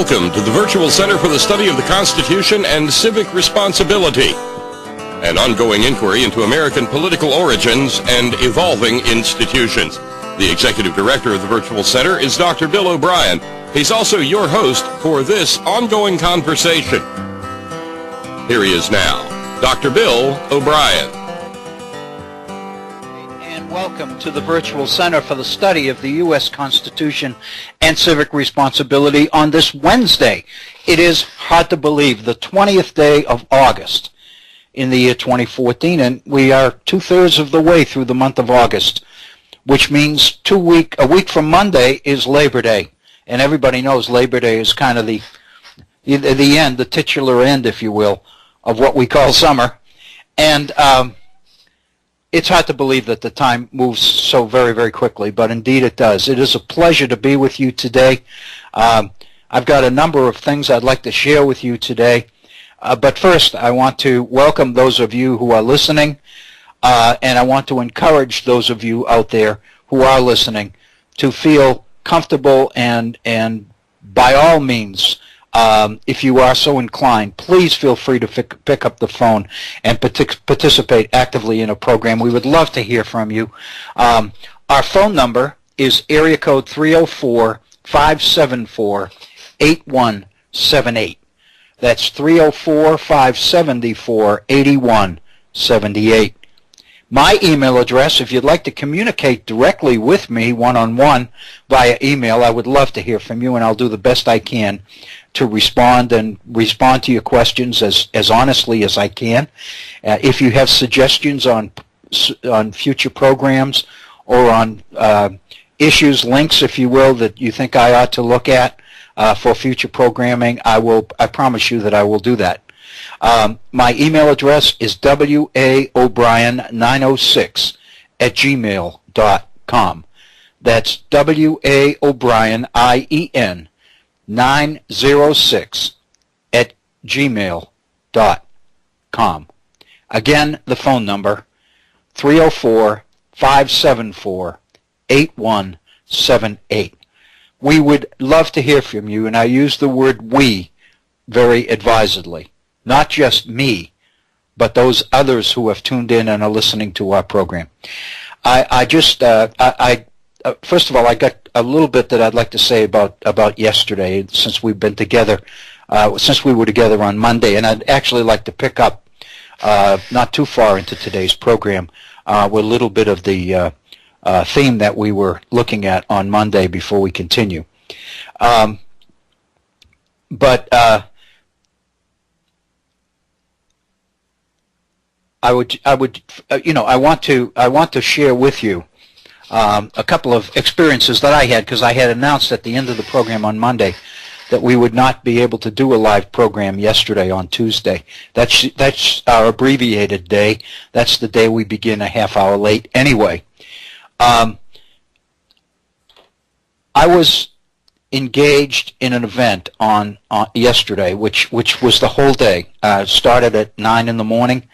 Welcome to the Virtual Center for the Study of the Constitution and Civic Responsibility, an ongoing inquiry into American political origins and evolving institutions. The Executive Director of the Virtual Center is Dr. Bill O'Brien. He's also your host for this ongoing conversation. Here he is now, Dr. Bill O'Brien. Welcome to the Virtual Center for the Study of the U.S. Constitution and Civic Responsibility on this Wednesday. It is hard to believe, the 20th day of August in the year 2014, and we are two-thirds of the way through the month of August, which means a week from Monday is Labor Day, and everybody knows Labor Day is kind of the end, the titular end, if you will, of what we call summer, and it's hard to believe that the time moves so very, very quickly, but indeed it does. It is a pleasure to be with you today. I've got a number of things I'd like to share with you today, but first I want to welcome those of you who are listening, and I want to encourage those of you out there who are listening to feel comfortable and by all means, if you are so inclined, please feel free to pick up the phone and participate actively in a program. We would love to hear from you. Our phone number is area code 304-574-8178. That's 304-574-8178. My email address, if you'd like to communicate directly with me one-on-one via email, I would love to hear from you, and I'll do the best I can to respond to your questions as honestly as I can. If you have suggestions on future programs or on issues, links, if you will, that you think I ought to look at for future programming, I promise you that I will do that. My email address is waobrien906 @gmail.com. That's waobrien, 906 @gmail.com. Again, the phone number, 304-574-8178. We would love to hear from you, and I use the word we very advisedly. Not just me, but those others who have tuned in and are listening to our program. First of all, I got a little bit that I'd like to say about yesterday, since we've been together, since we were together on Monday, and I'd actually like to pick up not too far into today's program with a little bit of the theme that we were looking at on Monday before we continue. I want to share with you a couple of experiences that I had, because I had announced at the end of the program on Monday that we would not be able to do a live program yesterday on Tuesday. That's our abbreviated day. That's the day we begin a half hour late anyway. I was engaged in an event on yesterday, which was the whole day. Started at 9 in the morning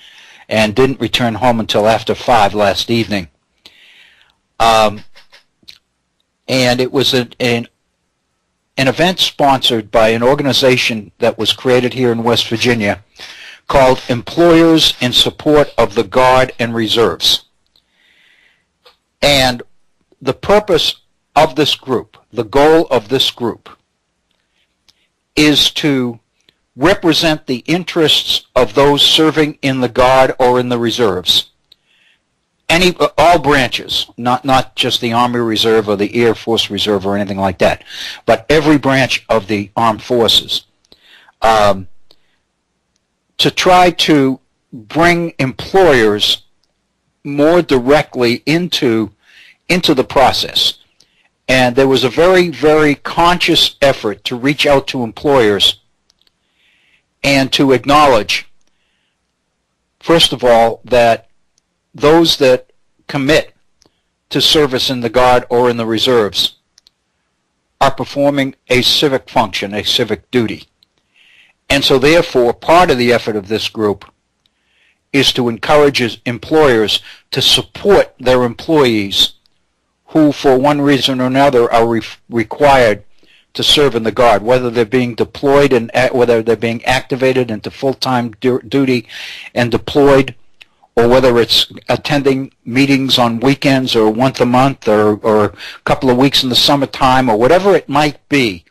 and didn't return home until after 5 last evening. And it was an event sponsored by an organization that was created here in West Virginia called Employers in Support of the Guard and Reserves. And the purpose of this group, the goal of this group, is to represent the interests of those serving in the Guard or in the Reserves. All branches, not just the Army Reserve or the Air Force Reserve or anything like that, but every branch of the armed forces, to try to bring employers more directly into the process. And there was a very, very conscious effort to reach out to employers and to acknowledge, first of all, that those that commit to service in the Guard or in the Reserves are performing a civic function, a civic duty. And so therefore, part of the effort of this group is to encourage employers to support their employees who, for one reason or another, are required to serve in the Guard, whether they're being deployed and whether they're being activated into full-time duty and deployed, or whether it's attending meetings on weekends or once a month or a couple of weeks in the summertime or whatever it might be.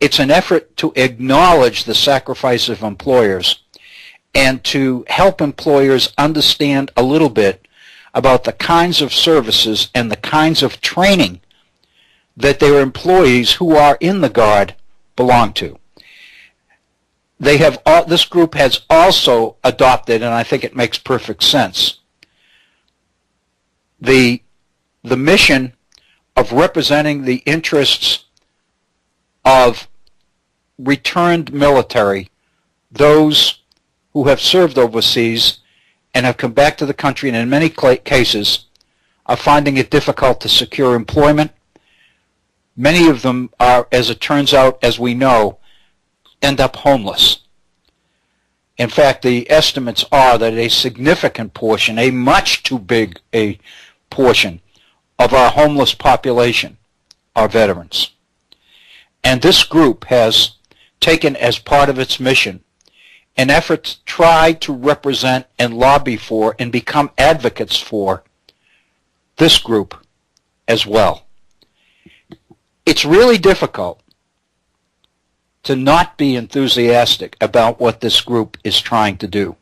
It's an effort to acknowledge the sacrifice of employers and to help employers understand a little bit about the kinds of services and the kinds of training that their employees who are in the Guard belong to. This group has also adopted, and I think it makes perfect sense, the mission of representing the interests of returned military, those who have served overseas and have come back to the country and in many cases are finding it difficult to secure employment. Many of them are, as it turns out, as we know, end up homeless. In fact, the estimates are that a significant portion, a much too big a portion of our homeless population are veterans. And this group has taken as part of its mission an effort to try to represent and lobby for and become advocates for this group as well. It's really difficult to not be enthusiastic about what this group is trying to do.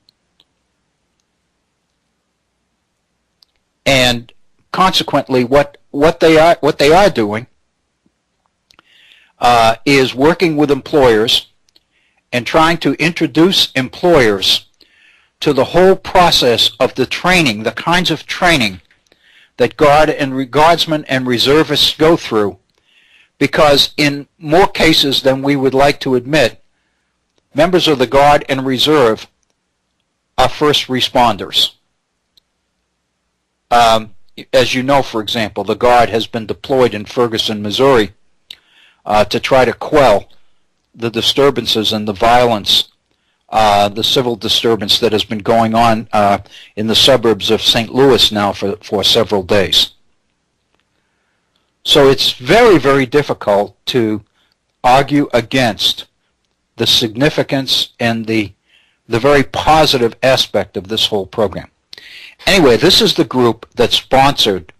And consequently, what they are doing is working with employers and trying to introduce employers to the whole process of the training, the kinds of training that guardsmen and reservists go through, because in more cases than we would like to admit, members of the Guard and Reserve are first responders. As you know, for example, the Guard has been deployed in Ferguson, Missouri, to try to quell the disturbances and the violence, the civil disturbance that has been going on in the suburbs of St. Louis now for several days. So it's very, very difficult to argue against the significance and the very positive aspect of this whole program. Anyway, this is the group that sponsored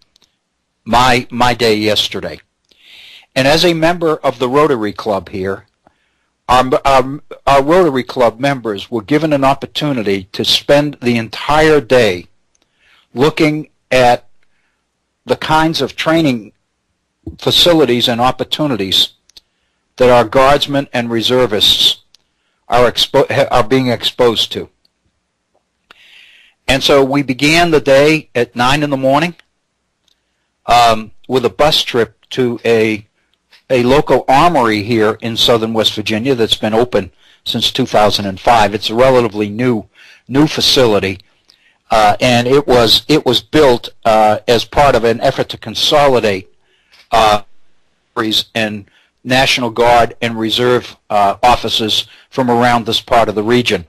my day yesterday. And as a member of the Rotary Club here, our Rotary Club members were given an opportunity to spend the entire day looking at the kinds of training facilities and opportunities that our guardsmen and reservists are being exposed to. And so we began the day at 9 in the morning with a bus trip to a local armory here in southern West Virginia that's been open since 2005. It's a relatively new facility, and it was built as part of an effort to consolidate and National Guard and Reserve offices from around this part of the region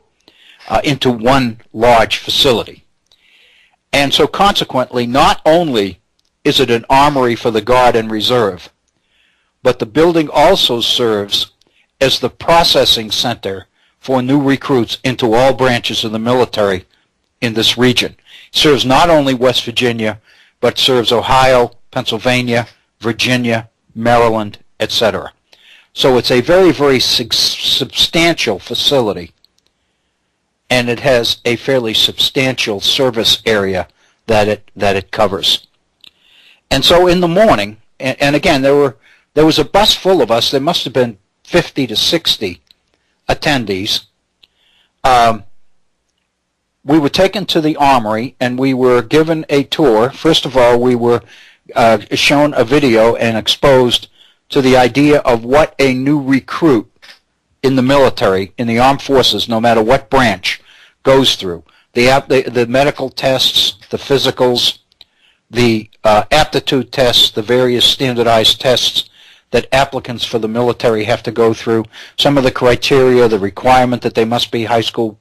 into one large facility. And so consequently, not only is it an armory for the Guard and Reserve, but the building also serves as the processing center for new recruits into all branches of the military in this region. It serves not only West Virginia, but serves Ohio, Pennsylvania, Virginia, Maryland, etc. So it's a very, very substantial facility, and it has a fairly substantial service area that it covers. And so in the morning, and again, there was a bus full of us. There must have been 50 to 60 attendees. We were taken to the armory, and we were given a tour. First of all, we were shown a video and exposed to the idea of what a new recruit in the military, in the armed forces, no matter what branch, goes through. The medical tests, the physicals, the aptitude tests, the various standardized tests that applicants for the military have to go through, some of the criteria, the requirement that they must be high school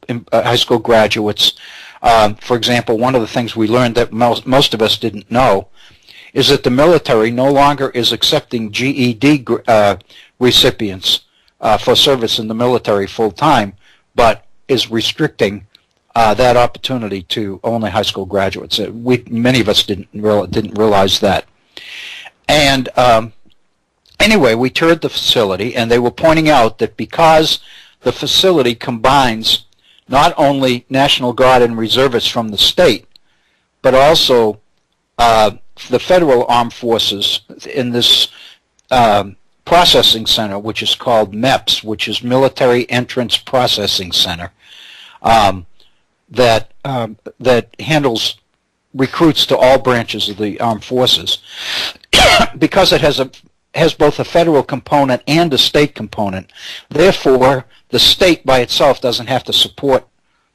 graduates. For example, one of the things we learned that most of us didn't know is that the military no longer is accepting GED recipients for service in the military full-time, but is restricting that opportunity to only high school graduates. Many of us didn't realize that. And anyway, we toured the facility, and they were pointing out that because the facility combines not only National Guard and reservists from the state, but also the federal armed forces in this processing center, which is called MEPS, which is Military Entrance Processing Center, that handles recruits to all branches of the armed forces. Because it has both a federal component and a state component, therefore the state by itself doesn't have to support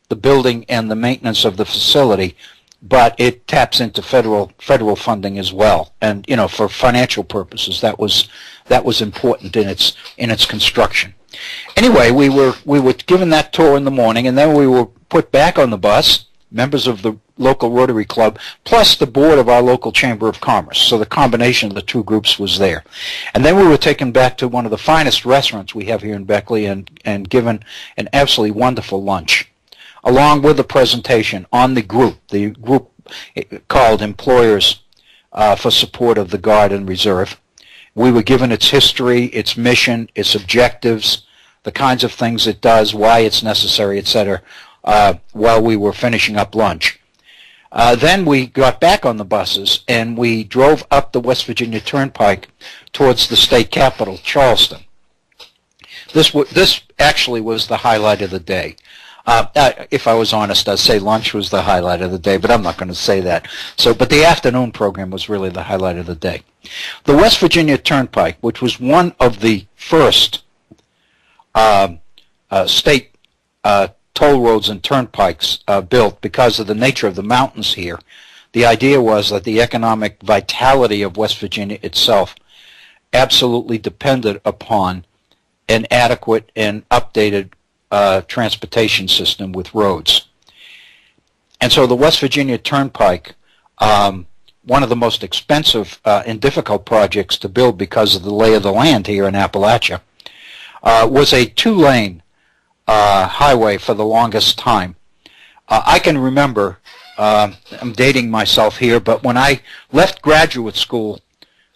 the building and the maintenance of the facility, but it taps into federal funding as well. And for financial purposes, that was important in its construction. Anyway, we were given that tour in the morning, and then we were put back on the bus, members of the local Rotary Club, plus the board of our local Chamber of Commerce. So the combination of the two groups was there. And then we were taken back to one of the finest restaurants we have here in Beckley and given an absolutely wonderful lunch, along with a presentation on the group called Employers for Support of the Guard and Reserve. We were given its history, its mission, its objectives, the kinds of things it does, why it's necessary, etc., while we were finishing up lunch. Then we got back on the buses, and we drove up the West Virginia Turnpike towards the state capital, Charleston. This actually was the highlight of the day. If I was honest, I'd say lunch was the highlight of the day, but I'm not going to say that. But the afternoon program was really the highlight of the day. The West Virginia Turnpike, which was one of the first state toll roads and turnpikes built because of the nature of the mountains here, the idea was that the economic vitality of West Virginia itself absolutely depended upon an adequate and updated transportation system with roads. And so the West Virginia Turnpike, one of the most expensive and difficult projects to build because of the lay of the land here in Appalachia, was a two-lane highway for the longest time. I can remember, I'm dating myself here, but when I left graduate school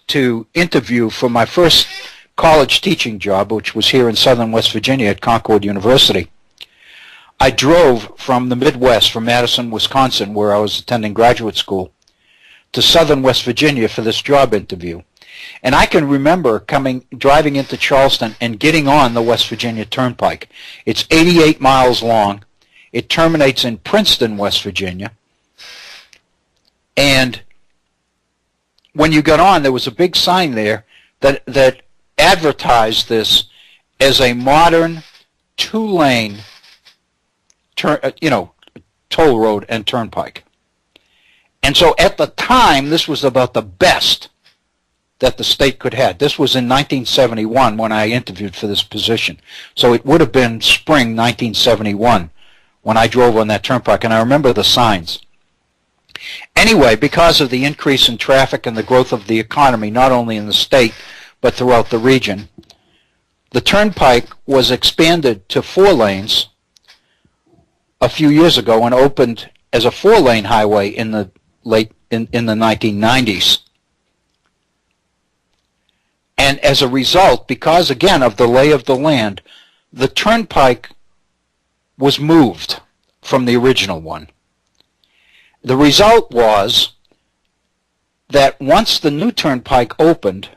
to interview for my first college teaching job, which was here in southern West Virginia at Concord University, I drove from the Midwest, from Madison, Wisconsin, where I was attending graduate school, to southern West Virginia for this job interview. And I can remember driving into Charleston and getting on the West Virginia Turnpike. It's 88 miles long. It terminates in Princeton, West Virginia. And when you got on, there was a big sign there that advertised this as a modern two-lane toll road and turnpike. And so at the time, this was about the best that the state could have. This was in 1971 when I interviewed for this position. So it would have been spring 1971 when I drove on that turnpike, and I remember the signs. Anyway, because of the increase in traffic and the growth of the economy, not only in the state, but throughout the region, the turnpike was expanded to 4 lanes a few years ago and opened as a 4-lane highway in the in the 1990s. And as a result, because again of the lay of the land, the turnpike was moved from the original one. The result was that once the new turnpike opened,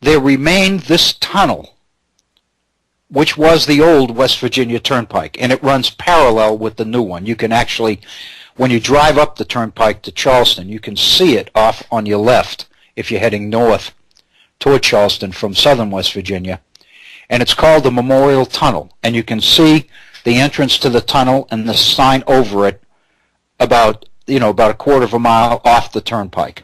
there remained this tunnel, which was the old West Virginia Turnpike, and it runs parallel with the new one. You can actually, when you drive up the turnpike to Charleston, you can see it off on your left if you're heading north toward Charleston from southern West Virginia. And it's called the Memorial Tunnel, and you can see the entrance to the tunnel and the sign over it about a quarter of a mile off the turnpike.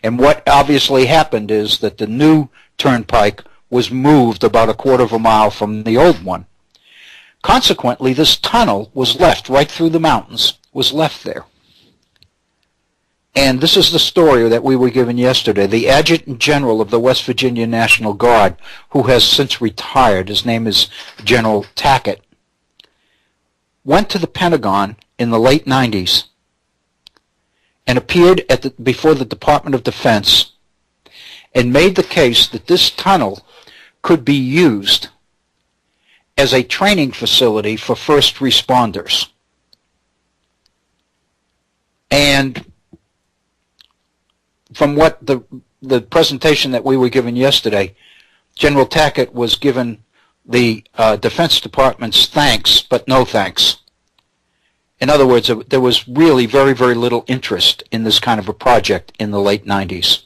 And what obviously happened is that the new turnpike was moved about a quarter of a mile from the old one. Consequently, this tunnel was left right through the mountains, was left there. And this is the story that we were given yesterday. The Adjutant General of the West Virginia National Guard, who has since retired, his name is General Tackett, went to the Pentagon in the late 90s and appeared before the Department of Defense and made the case that this tunnel could be used as a training facility for first responders. And from what the presentation that we were given yesterday, General Tackett was given the Defense Department's thanks, but no thanks. In other words, there was really very, very little interest in this kind of a project in the late 90s.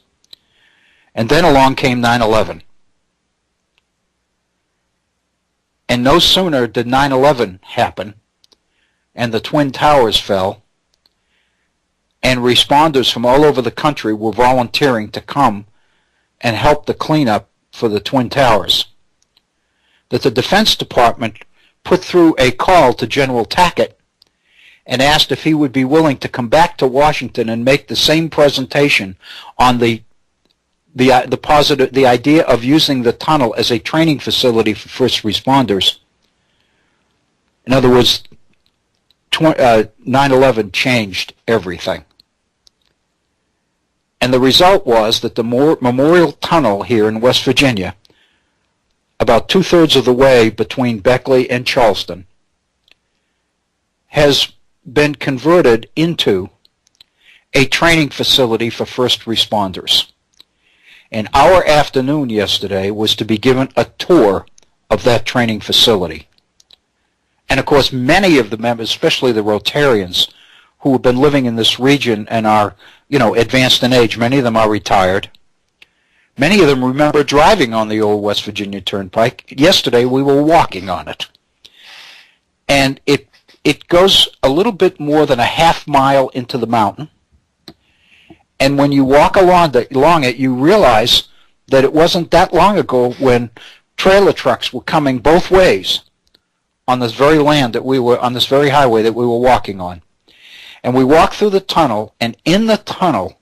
And then along came 9/11. And no sooner did 9/11 happen and the Twin Towers fell, and responders from all over the country were volunteering to come and help the cleanup for the Twin Towers, that the Defense Department put through a call to General Tackett and asked if he would be willing to come back to Washington and make the same presentation on the idea of using the tunnel as a training facility for first responders. In other words, 9/11 changed everything. And the result was that the Memorial Tunnel here in West Virginia, about 2/3 of the way between Beckley and Charleston, has been converted into a training facility for first responders. And our afternoon yesterday was to be given a tour of that training facility. And of course, many of the members, especially the Rotarians, who have been living in this region and are, advanced in age, many of them are retired. Many of them remember driving on the old West Virginia Turnpike. Yesterday, we were walking on it. And it goes a little bit more than a half mile into the mountain. And when you walk along it, you realize that it wasn't that long ago when trailer trucks were coming both ways on this very land that we were, on this very highway that we were walking on. And we walked through the tunnel, and in the tunnel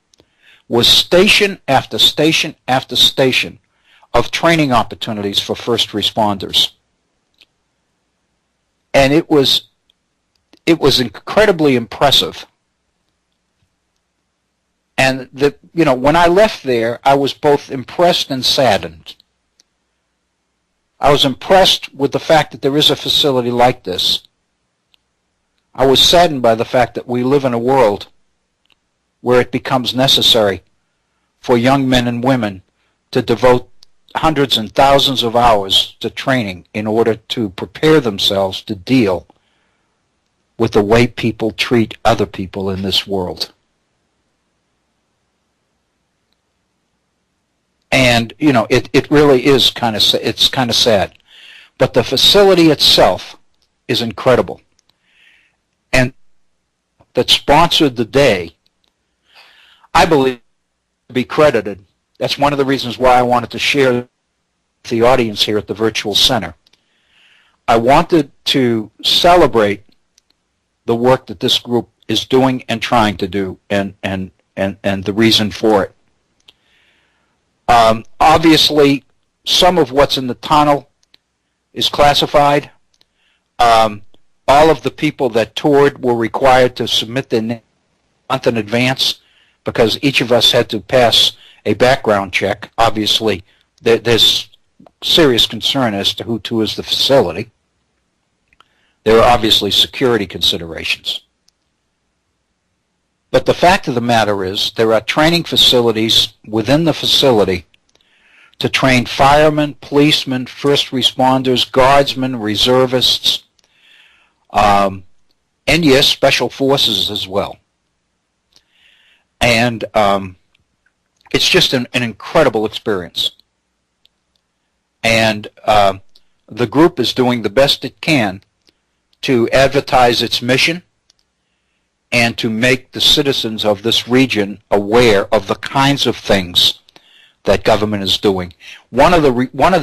was station after station after station of training opportunities for first responders. And it was incredibly impressive. And when I left there, I was both impressed and saddened. I was impressed with the fact that there is a facility like this. I was saddened by the fact that we live in a world where it becomes necessary for young men and women to devote hundreds and thousands of hours to training in order to prepare themselves to deal with the way people treat other people in this world. And, it really is kind of sad. But the facility itself is incredible. And that sponsored the day, I believe, to be credited. That's one of the reasons why I wanted to share with the audience here at the Virtual Center. I wanted to celebrate the work that this group is doing and trying to do, and the reason for it. Obviously, some of what's in the tunnel is classified. All of the people that toured were required to submit their name a month in advance because each of us had to pass a background check. Obviously, there's serious concern as to who tours the facility. There are obviously security considerations. But the fact of the matter is there are training facilities within the facility to train firemen, policemen, first responders, guardsmen, reservists, and yes, special forces as well. And it's just an incredible experience. And the group is doing the best it can to advertise its mission and to make the citizens of this region aware of the kinds of things that government is doing. One of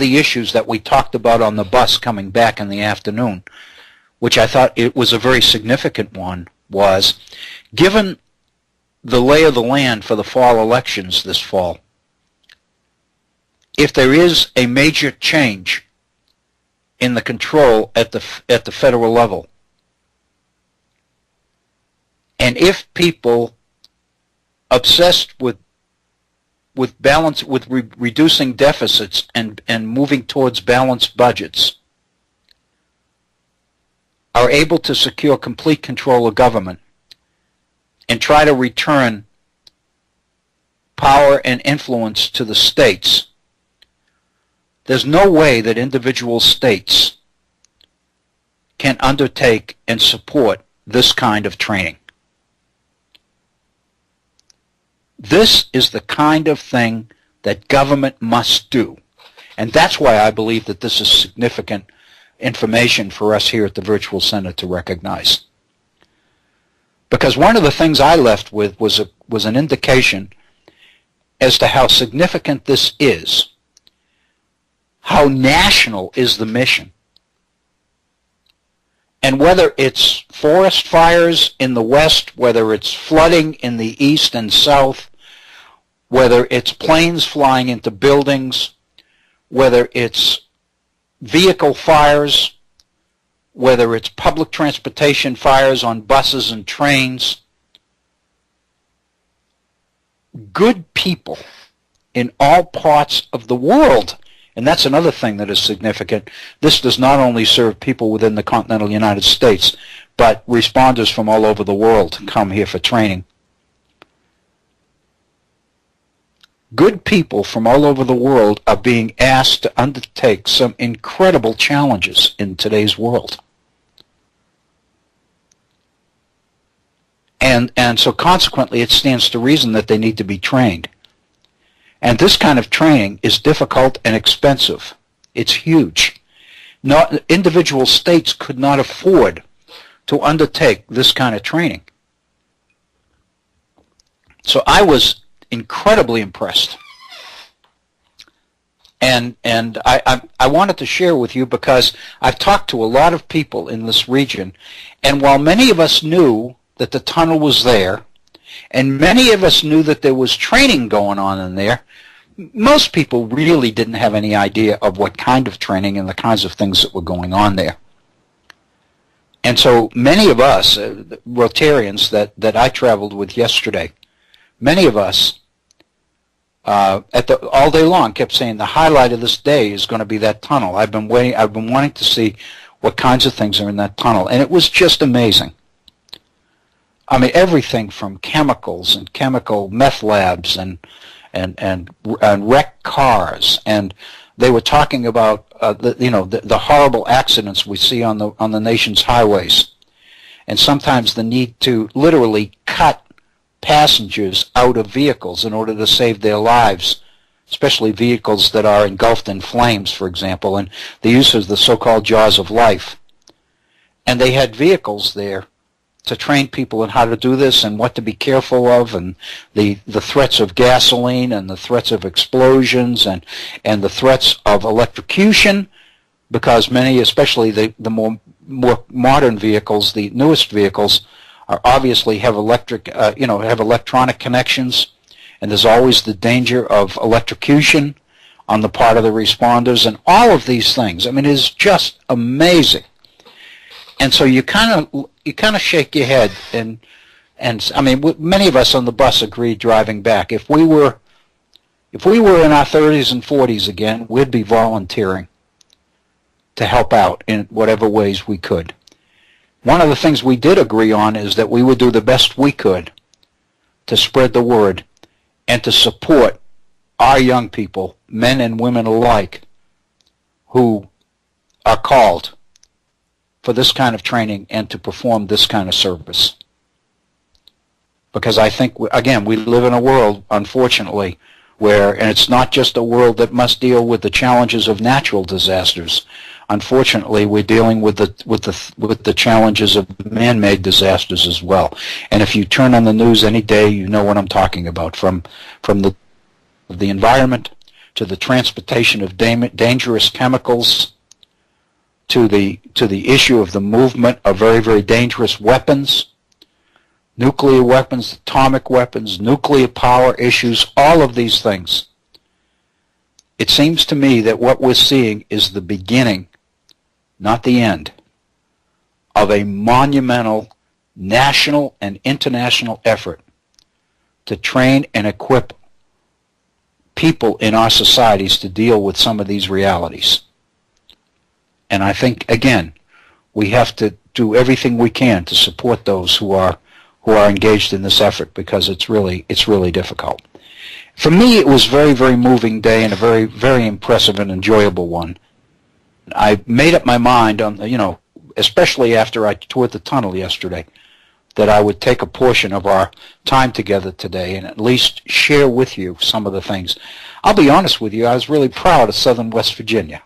the issues that we talked about on the bus coming back in the afternoon, which I thought it was a very significant one, was given the lay of the land for the fall elections this fall. If there is a major change in the control at the federal level, and if people obsessed with reducing deficits and moving towards balanced budgets are able to secure complete control of government and try to return power and influence to the states, there's no way that individual states can undertake and support this kind of training. This is the kind of thing that government must do. And that's why I believe that this is significant information for us here at the Virtual Center to recognize. Because one of the things I left with was an indication as to how significant this is, how national is the mission. And whether it's forest fires in the west, whether it's flooding in the east and south, whether it's planes flying into buildings, whether it's vehicle fires, whether it's public transportation fires on buses and trains, good people in all parts of the world. And that's another thing that is significant. This does not only serve people within the continental United States, but responders from all over the world come here for training. Good people from all over the world are being asked to undertake some incredible challenges in today's world. And so consequently, it stands to reason that they need to be trained. And this kind of training is difficult and expensive. It's huge. Individual states could not afford to undertake this kind of training. So I was incredibly impressed. And I wanted to share with you because I've talked to a lot of people in this region, and while many of us knew that the tunnel was there, and many of us knew that there was training going on in there, most people really didn't have any idea of what kind of training and the kinds of things that were going on there. And so many of us, Rotarians that I traveled with yesterday, many of us all day long kept saying the highlight of this day is going to be that tunnel. I've been wanting to see what kinds of things are in that tunnel, and it was just amazing. I mean, everything from chemicals and chemical meth labs and wrecked cars, and they were talking about the horrible accidents we see on the nation's highways, and sometimes the need to literally cut passengers out of vehicles in order to save their lives, especially vehicles that are engulfed in flames, for example, and the use of the so-called jaws of life. And they had vehicles there to train people in how to do this and what to be careful of, and the threats of gasoline and the threats of explosions and the threats of electrocution, because many, especially the more modern vehicles, the newest vehicles, are obviously have electronic connections, and there's always the danger of electrocution on the part of the responders, and all of these things. I mean, it's just amazing. And so you kind of shake your head, and I mean, many of us on the bus agreed driving back. If we were in our 30s and 40s again, we'd be volunteering to help out in whatever ways we could. One of the things we did agree on is that we would do the best we could to spread the word and to support our young people, men and women alike, who are called for this kind of training and to perform this kind of service. Because I think, again, we live in a world, unfortunately, where, and it's not just a world that must deal with the challenges of natural disasters. Unfortunately, we're dealing with the challenges of man-made disasters as well. And if you turn on the news any day, you know what I'm talking about, from the environment to the transportation of dangerous chemicals, to the issue of the movement of very, very dangerous weapons, nuclear weapons, atomic weapons, nuclear power issues, all of these things. It seems to me that what we're seeing is the beginning, not the end, of a monumental national and international effort to train and equip people in our societies to deal with some of these realities. And I think, again, we have to do everything we can to support those who are engaged in this effort, because it's really difficult. For me, it was a very, very moving day and a very, very impressive and enjoyable one. I made up my mind on, especially after I toured the tunnel yesterday, that I would take a portion of our time together today and at least share with you some of the things. I'll be honest with you, I was really proud of Southern West Virginia.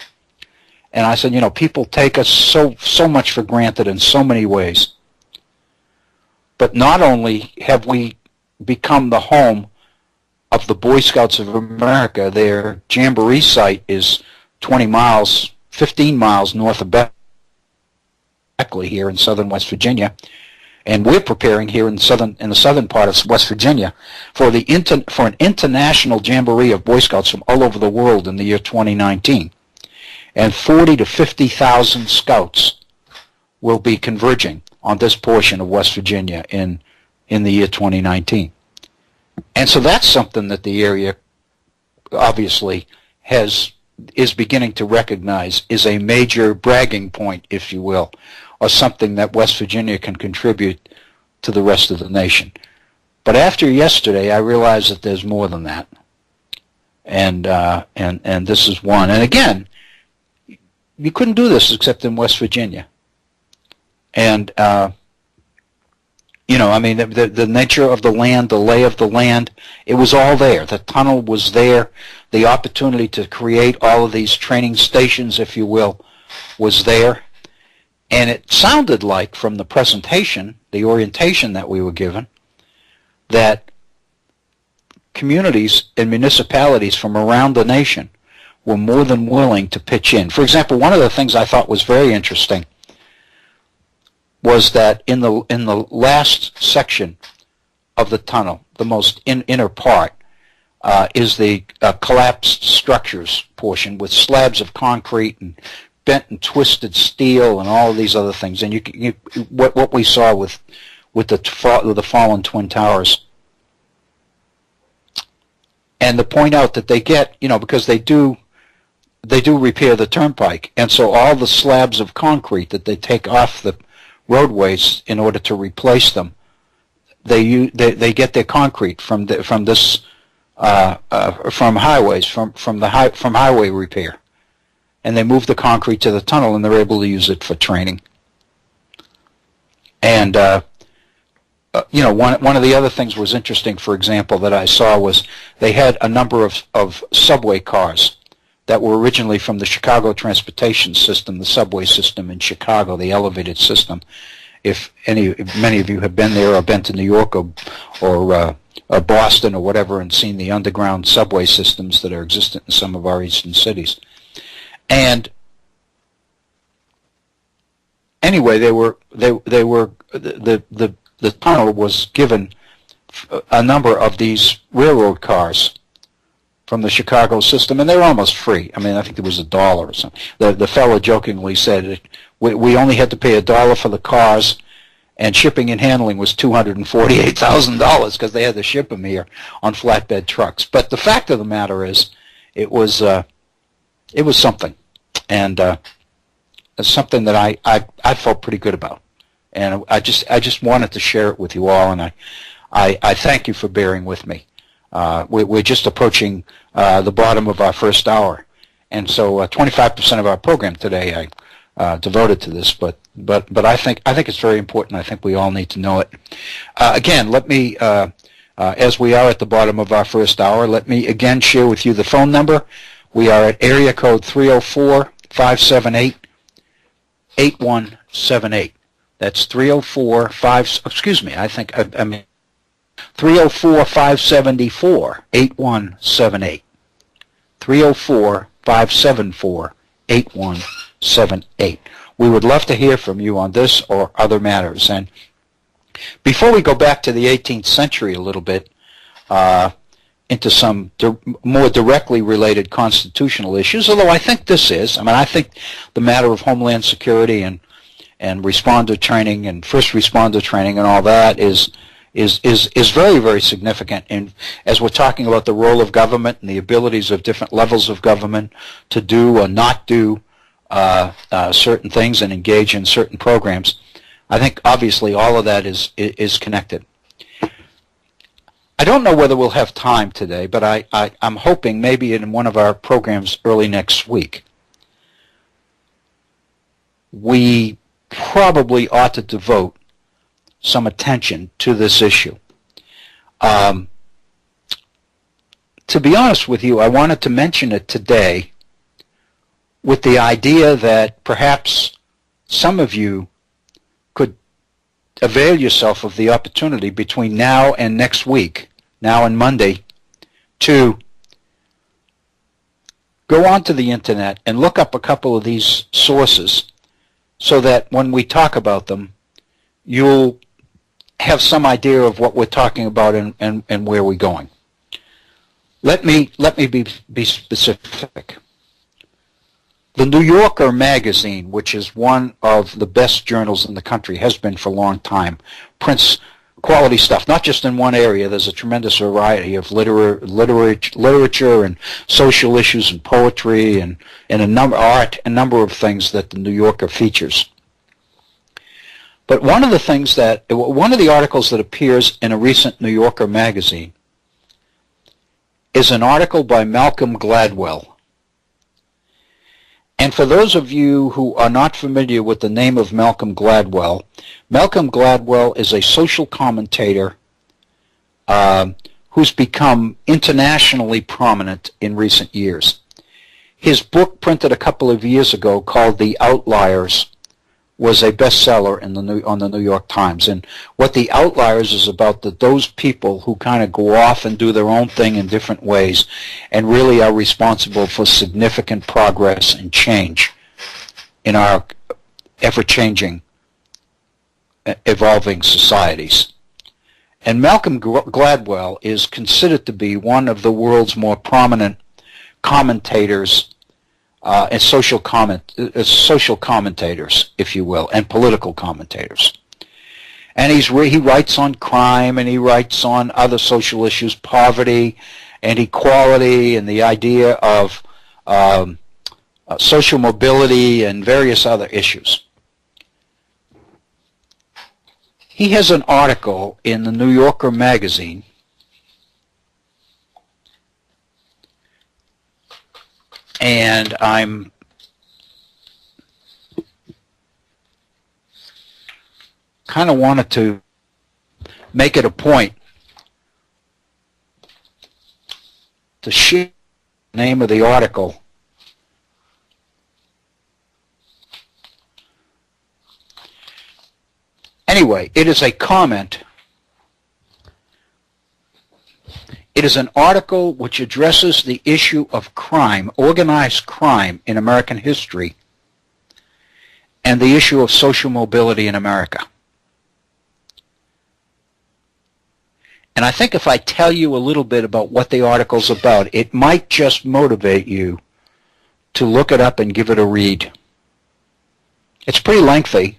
And I said, people take us so much for granted in so many ways. But not only have we become the home of the Boy Scouts of America, their Jamboree site is 15 miles north of Beckley here in southern West Virginia. And we're preparing here in the southern part of West Virginia for an international Jamboree of Boy Scouts from all over the world in the year 2019. And 40 to 50,000 Scouts will be converging on this portion of West Virginia in the year 2019. And so that's something that the area obviously is beginning to recognize is a major bragging point, if you will, or something that West Virginia can contribute to the rest of the nation. But after yesterday, I realized that there's more than that. And this is one. And again, you couldn't do this except in West Virginia. And, the nature of the land, the lay of the land, it was all there. The tunnel was there. The opportunity to create all of these training stations, if you will, was there. And it sounded like, from the presentation, the orientation that we were given, that communities and municipalities from around the nation were more than willing to pitch in. For example, one of the things I thought was very interesting was that in the last section of the tunnel, the most inner part, is the collapsed structures portion with slabs of concrete and bent and twisted steel and all of these other things. And what we saw with the fallen Twin Towers. And to point out that they get, because they do repair the turnpike, and so all the slabs of concrete that they take off the roadways in order to replace them, they get their concrete from highways, from highway repair, and they move the concrete to the tunnel, and they're able to use it for training. And one of the other things was interesting, for example, that I saw was they had a number of subway cars that were originally from the Chicago transportation system, the subway system in Chicago, the elevated system. If many of you have been there or been to New York or Boston or whatever and seen the underground subway systems that are existent in some of our eastern cities. And anyway, the tunnel was given a number of these railroad cars from the Chicago system, and they were almost free. I mean, I think there was $1 or something. The fellow jokingly said we only had to pay $1 for the cars, and shipping and handling was $248,000 because they had to ship them here on flatbed trucks. But the fact of the matter is, it was something, and it's something that I felt pretty good about, and I just wanted to share it with you all, and I thank you for bearing with me. We're just approaching the bottom of our first hour, and so 25% of our program today I devoted to this. But I think it's very important. I think we all need to know it. Again, let me, as we are at the bottom of our first hour, let me again share with you the phone number. We are at area code 304-578-8178. That's 304-574-8178. 304-574-8178. We would love to hear from you on this or other matters. And Before we go back to the 18th century a little bit, into some more directly related constitutional issues, although I think this is. I mean, I think the matter of homeland security and responder training and first responder training and all that is very, very significant. And as we're talking about the role of government and the abilities of different levels of government to do or not do certain things and engage in certain programs, I think obviously all of that is connected. I don't know whether we'll have time today, but I'm hoping maybe in one of our programs early next week, we probably ought to devote some attention to this issue. To be honest with you, I wanted to mention it today with the idea that perhaps some of you could avail yourself of the opportunity between now and next week, now and Monday, to go onto the internet and look up a couple of these sources so that when we talk about them, you'll have some idea of what we're talking about and where we're going. Let me be specific. The New Yorker magazine, which is one of the best journals in the country, has been for a long time, prints quality stuff, not just in one area. There's a tremendous variety of literature and social issues and poetry and a number of things that the New Yorker features. But one of the articles that appears in a recent New Yorker magazine is an article by Malcolm Gladwell. And for those of you who are not familiar with the name of Malcolm Gladwell is a social commentator who's become internationally prominent in recent years. His book, printed a couple of years ago, called The Outliers, was a bestseller on the New York Times. And what The Outliers is about, those people who kind of go off and do their own thing in different ways and really are responsible for significant progress and change in our ever-changing, evolving societies. And Malcolm Gladwell is considered to be one of the world's more prominent commentators and social commentators, if you will, and political commentators. And he writes on crime, and he writes on other social issues, poverty and equality, and the idea of social mobility and various other issues. He has an article in the New Yorker magazine and I'm kind of wanted to make it a point to share the name of the article. Anyway, it is a comment. It is an article which addresses the issue of crime, organized crime in American history, and the issue of social mobility in America. And I think if I tell you a little bit about what the article's about, it might just motivate you to look it up and give it a read. It's pretty lengthy,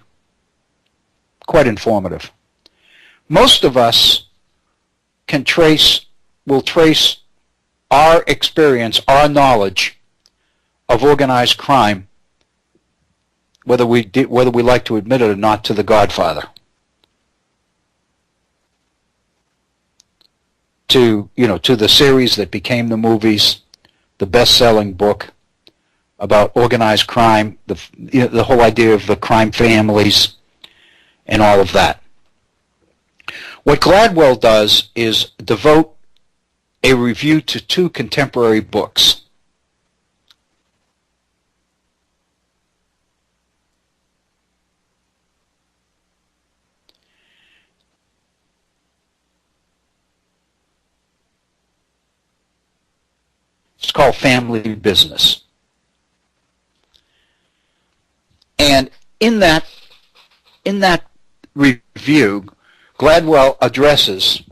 quite informative. Most of us will trace our experience, our knowledge of organized crime, whether we like to admit it or not, to The Godfather. To the series that became the movies, the best-selling book about organized crime, the whole idea of the crime families, and all of that. What Gladwell does is devote a review to two contemporary books. It's called Family Business. And in that review, Gladwell addresses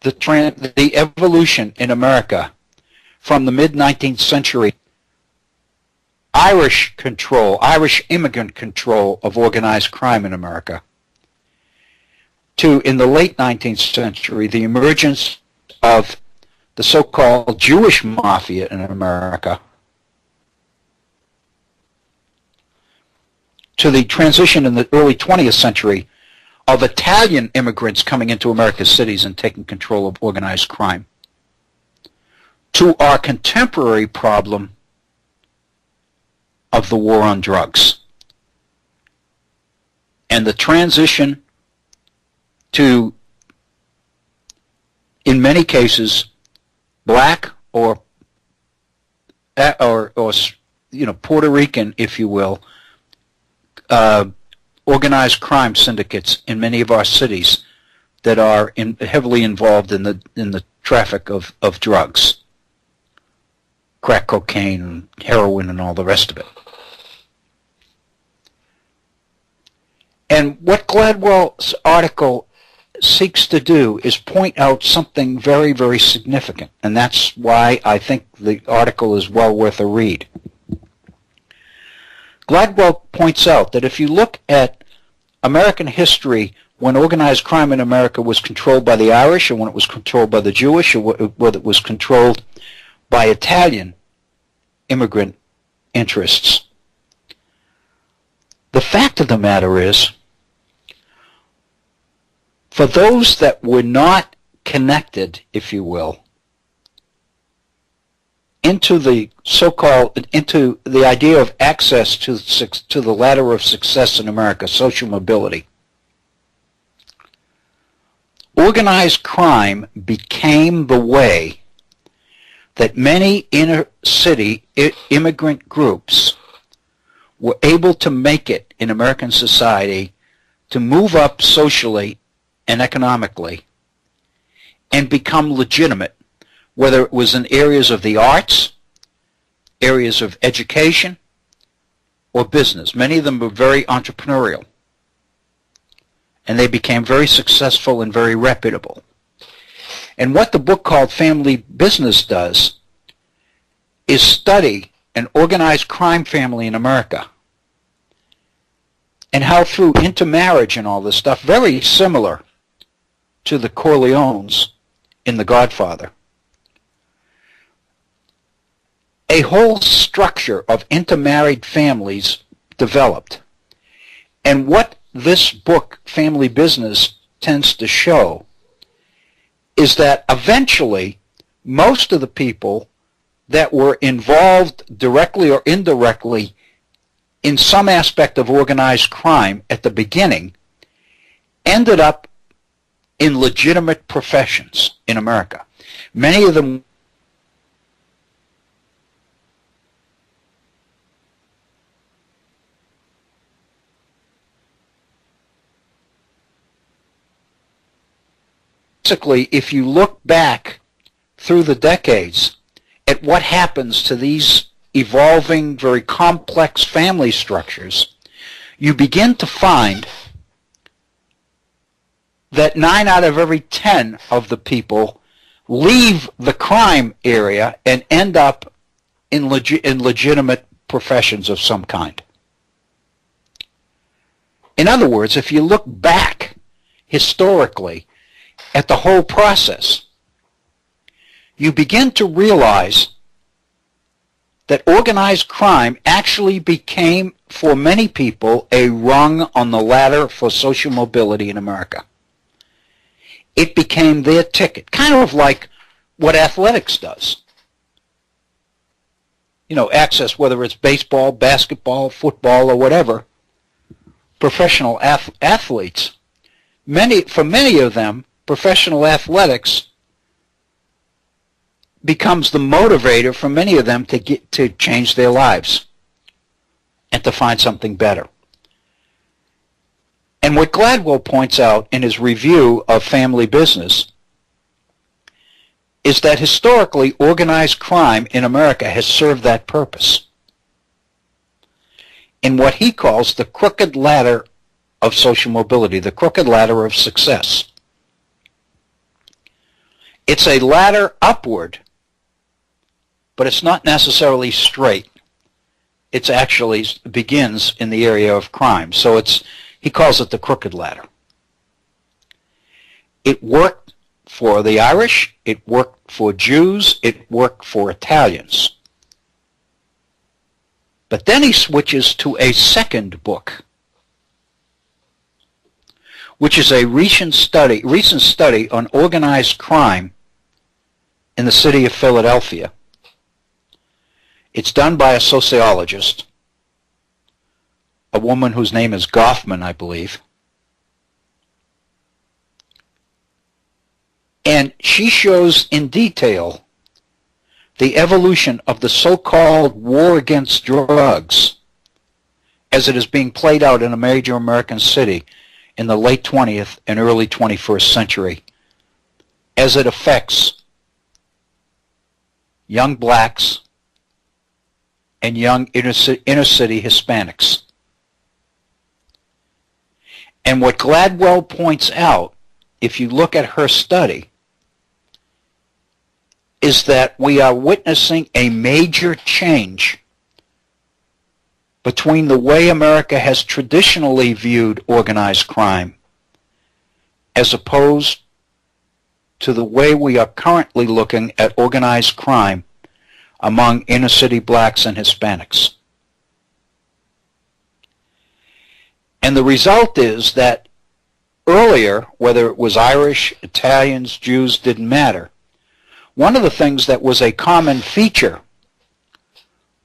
the evolution in America from the mid-19th century Irish immigrant control of organized crime in America, to, in the late 19th century, the emergence of the so-called Jewish mafia in America, to the transition in the early 20th century of Italian immigrants coming into America's cities and taking control of organized crime, to our contemporary problem of the war on drugs, and the transition to, in many cases, black or Puerto Rican, if you will, organized crime syndicates in many of our cities that are heavily involved in the traffic of drugs, crack cocaine, heroin, and all the rest of it. And what Gladwell's article seeks to do is point out something very, very significant, and that's why I think the article is well worth a read. Gladwell points out that if you look at American history when organized crime in America was controlled by the Irish, or when it was controlled by the Jewish, or whether it was controlled by Italian immigrant interests, the fact of the matter is, for those that were not connected, if you will, into the idea of access to the ladder of success in America, social mobility, organized crime became the way that many inner city immigrant groups were able to make it in American society, to move up socially and economically and become legitimate, whether it was in areas of the arts, areas of education, or business. Many of them were very entrepreneurial, and they became very successful and very reputable. And what the book called Family Business does is study an organized crime family in America, and how through intermarriage and all this stuff, very similar to the Corleones in The Godfather, a whole structure of intermarried families developed. And what this book, Family Business, tends to show is that eventually most of the people that were involved directly or indirectly in some aspect of organized crime at the beginning ended up in legitimate professions in America. Many of them basically, if you look back through the decades at what happens to these evolving, very complex family structures, you begin to find that 9 out of every 10 of the people leave the crime area and end up in legitimate professions of some kind. In other words, if you look back historically at the whole process, you begin to realize that organized crime actually became, for many people, a rung on the ladder for social mobility in America. It became their ticket, kind of like what athletics does. You know, access, whether it's baseball, basketball, football, or whatever, professional athletes. For many of them, professional athletics becomes the motivator for many of them to change their lives and to find something better. And what Gladwell points out in his review of Family Business is that historically organized crime in America has served that purpose in what he calls the crooked ladder of social mobility, the crooked ladder of success. It's a ladder upward, but it's not necessarily straight. It actually begins in the area of crime. So he calls it the crooked ladder. It worked for the Irish, it worked for Jews, it worked for Italians. But then he switches to a second book, which is a recent study on organized crime in the city of Philadelphia. It's done by a sociologist, a woman whose name is Goffman, I believe. And she shows in detail the evolution of the so-called war against drugs as it is being played out in a major American city in the late 20th and early 21st century, as it affects young blacks and young inner city Hispanics. And what Gladwell points out, if you look at her study, is that we are witnessing a major change between the way America has traditionally viewed organized crime as opposed to the way we are currently looking at organized crime among inner city blacks and Hispanics. And the result is that earlier, whether it was Irish, Italians, Jews, didn't matter. One of the things that was a common feature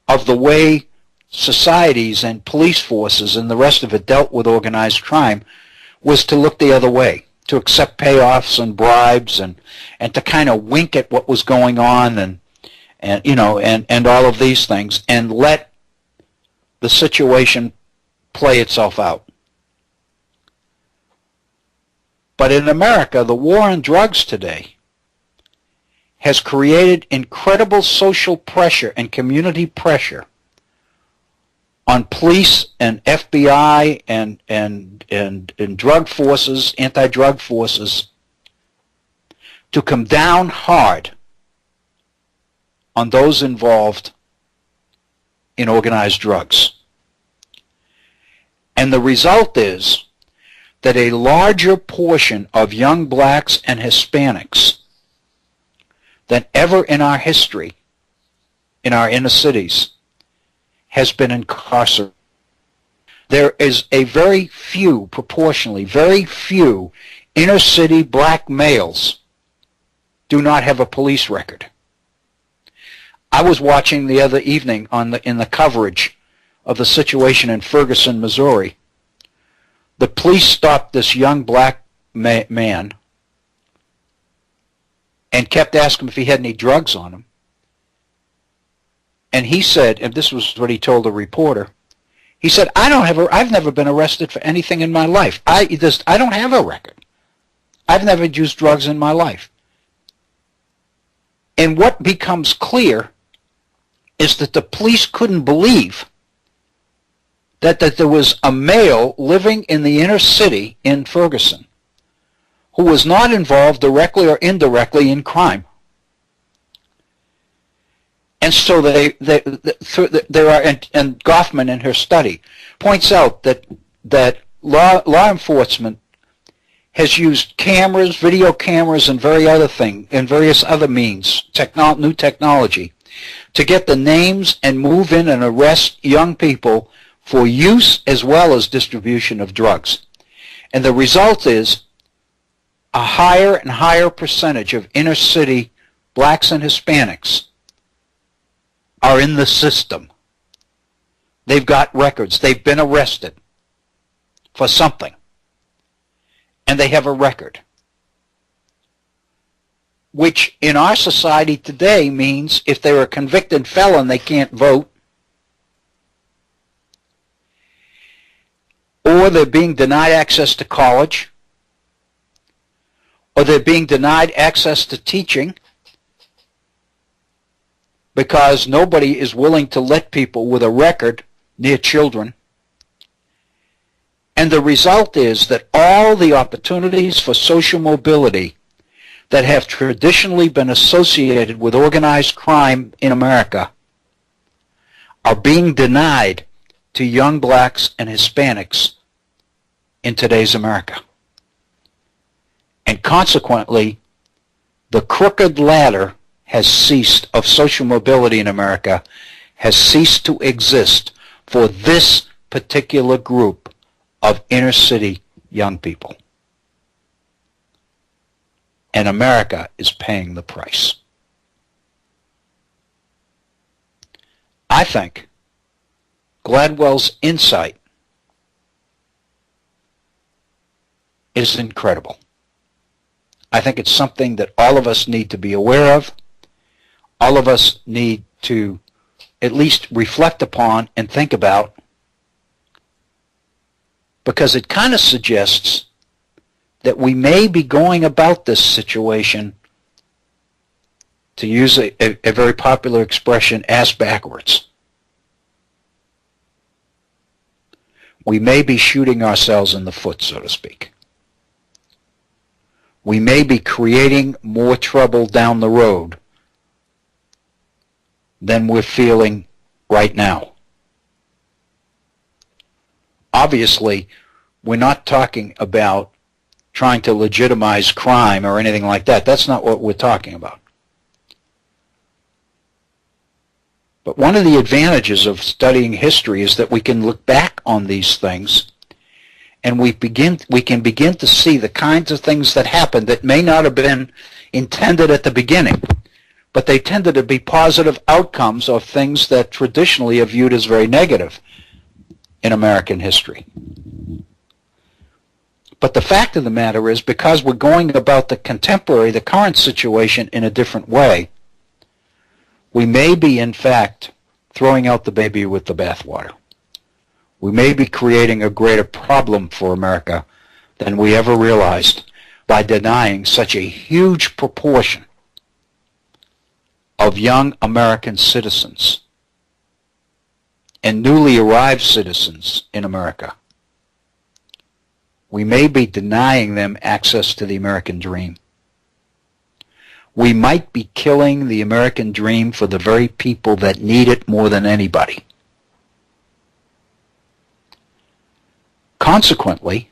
of the way societies and police forces and the rest of it dealt with organized crime was to look the other way, to accept payoffs and bribes and to kind of wink at what was going on and all of these things and let the situation play itself out. But in America, the war on drugs today has created incredible social pressure and community pressure on police and FBI and drug forces, anti-drug forces, to come down hard on those involved in organized drugs. And the result is that a larger portion of young blacks and Hispanics than ever in our history, in our inner cities, has been incarcerated. There is a proportionally very few inner city black males do not have a police record. I was watching the other evening in the coverage of the situation in Ferguson, Missouri. The police stopped this young black man and kept asking him if he had any drugs on him. And he said, and this was what he told the reporter, he said, I've never been arrested for anything in my life. I don't have a record. I've never used drugs in my life. And what becomes clear is that the police couldn't believe that there was a male living in the inner city in Ferguson who was not involved directly or indirectly in crime. And so there are, and Goffman in her study points out that law enforcement has used cameras, video cameras, and various other means, new technology, to get the names and move in and arrest young people for use as well as distribution of drugs. And the result is a higher and higher percentage of inner city blacks and Hispanics are in the system. They've got records. They've been arrested for something. And they have a record. Which in our society today means if they're a convicted felon, they can't vote. Or they're being denied access to college. Or they're being denied access to teaching because nobody is willing to let people with a record near children. And the result is that all the opportunities for social mobility that have traditionally been associated with organized crime in America are being denied to young blacks and Hispanics in today's America. And consequently, the crooked ladder has ceased of social mobility in America, has ceased to exist for this particular group of inner city young people. And America is paying the price. I think Gladwell's insight is incredible. I think it's something that all of us need to be aware of. All of us need to at least reflect upon and think about, because it kind of suggests that we may be going about this situation, to use a very popular expression, ass backwards. We may be shooting ourselves in the foot, so to speak. We may be creating more trouble down the road than we're feeling right now. Obviously, we're not talking about trying to legitimize crime or anything like that. That's not what we're talking about. But one of the advantages of studying history is that we can look back on these things and we can begin to see the kinds of things that happened that may not have been intended at the beginning, but they tended to be positive outcomes of things that traditionally are viewed as very negative in American history. But the fact of the matter is, because we're going about the current situation in a different way, we may be, in fact, throwing out the baby with the bathwater. We may be creating a greater problem for America than we ever realized by denying such a huge proportion of young American citizens and newly arrived citizens in America. We may be denying them access to the American dream. We might be killing the American dream for the very people that need it more than anybody. Consequently,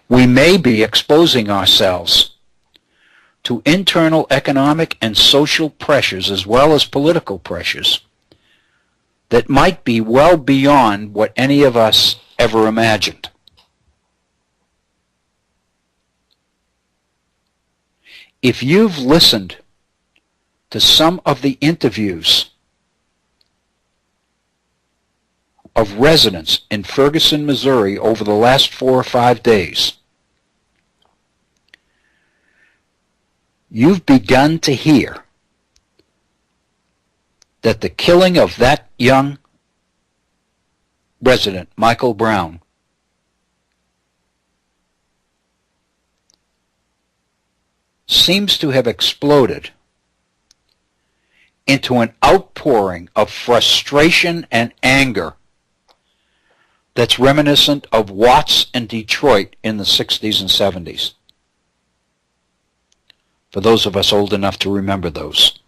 we may be exposing ourselves to internal economic and social pressures as well as political pressures that might be well beyond what any of us ever imagined. If you've listened to some of the interviews of residents in Ferguson, Missouri over the last 4 or 5 days, you've begun to hear that the killing of that young resident, Michael Brown, seems to have exploded into an outpouring of frustration and anger that's reminiscent of Watts and Detroit in the 60s and 70s. For those of us old enough to remember those.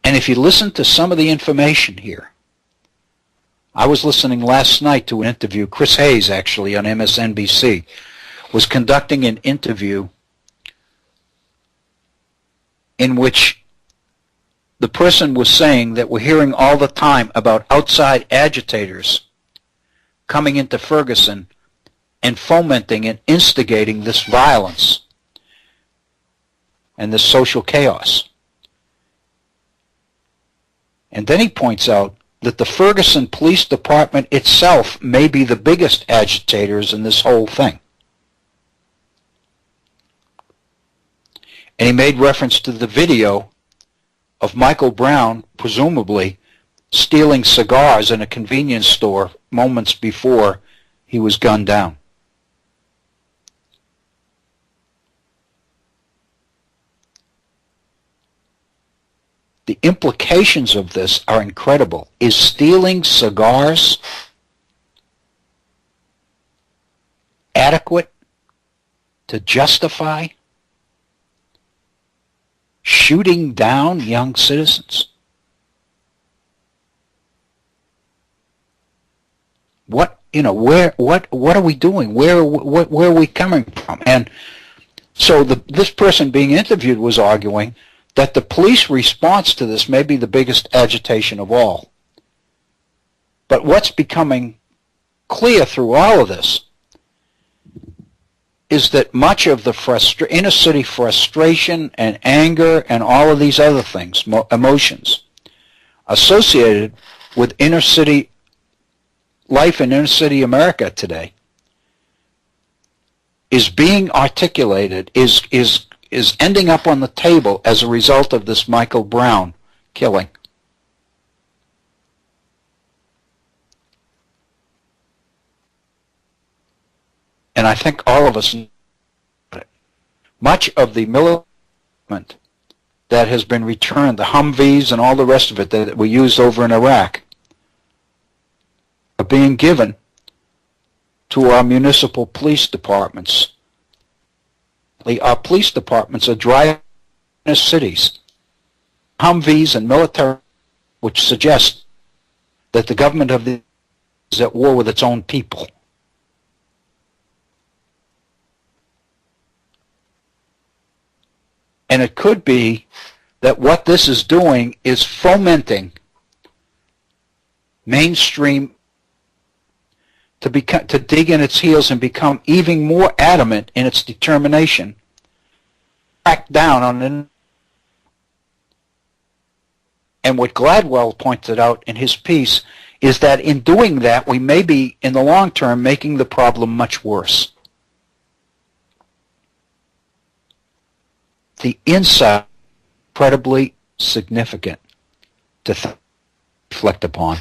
And if you listen to some of the information here, I was listening last night to an interview, Chris Hayes actually on MSNBC, was conducting an interview in which the person was saying that we're hearing all the time about outside agitators coming into Ferguson and fomenting and instigating this violence and this social chaos. And then he points out that the Ferguson Police Department itself may be the biggest agitators in this whole thing. And he made reference to the video of Michael Brown, presumably, stealing cigars in a convenience store moments before he was gunned down. The implications of this are incredible. Is stealing cigars adequate to justify shooting down young citizens? What are we doing? Where are we coming from? And so this person being interviewed was arguing that the police response to this may be the biggest agitation of all. But what's becoming clear through all of this is that much of the inner city frustration and anger and all of these other things, emotions, associated with inner city life in inner city America today, is being articulated, is ending up on the table as a result of this Michael Brown killing. And I think all of us know it. Much of the military that has been returned, the Humvees and all the rest of it that we used over in Iraq, are being given to our municipal police departments. Our police departments are driving in cities, Humvees and military, which suggest that the government of the is at war with its own people. And it could be that what this is doing is fomenting mainstream to dig in its heels and become even more adamant in its determination to crack down on it. And what Gladwell pointed out in his piece is that in doing that, we may be, in the long term, making the problem much worse. The insight is incredibly significant to reflect upon.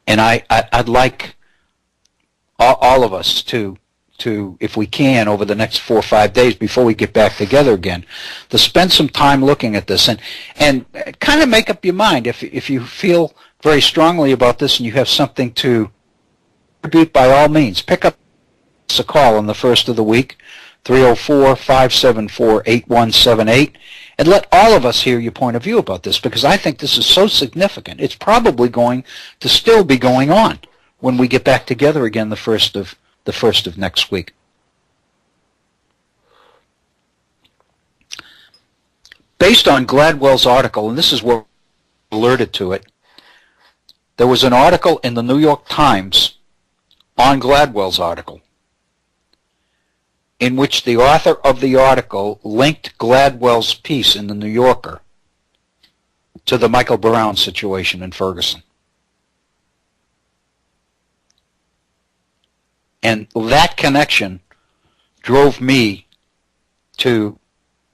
And I'd like all of us to, if we can, over the next 4 or 5 days before we get back together again, to spend some time looking at this and kind of make up your mind. If you feel very strongly about this and you have something to contribute, by all means, pick up a call on the first of the week, 304-574-8178, and let all of us hear your point of view about this, because I think this is so significant. It's probably going to still be going on when we get back together again the first of next week. Based on Gladwell's article, and this is what alerted to it, there was an article in the New York Times on Gladwell's article, in which the author of the article linked Gladwell's piece in the New Yorker to the Michael Brown situation in Ferguson. And that connection drove me to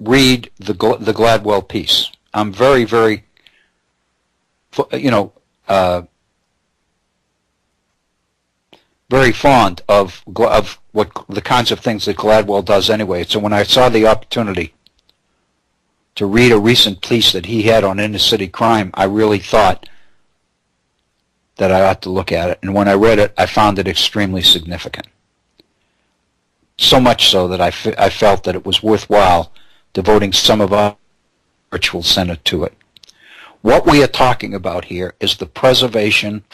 read the Gladwell piece. I'm very, very, very fond of what the kinds of things that Gladwell does anyway. So when I saw the opportunity to read a recent piece that he had on inner city crime, I really thought that I ought to look at it. And when I read it, I found it extremely significant. So much so that I felt that it was worthwhile devoting some of our virtual Senate to it. What we are talking about here is the preservation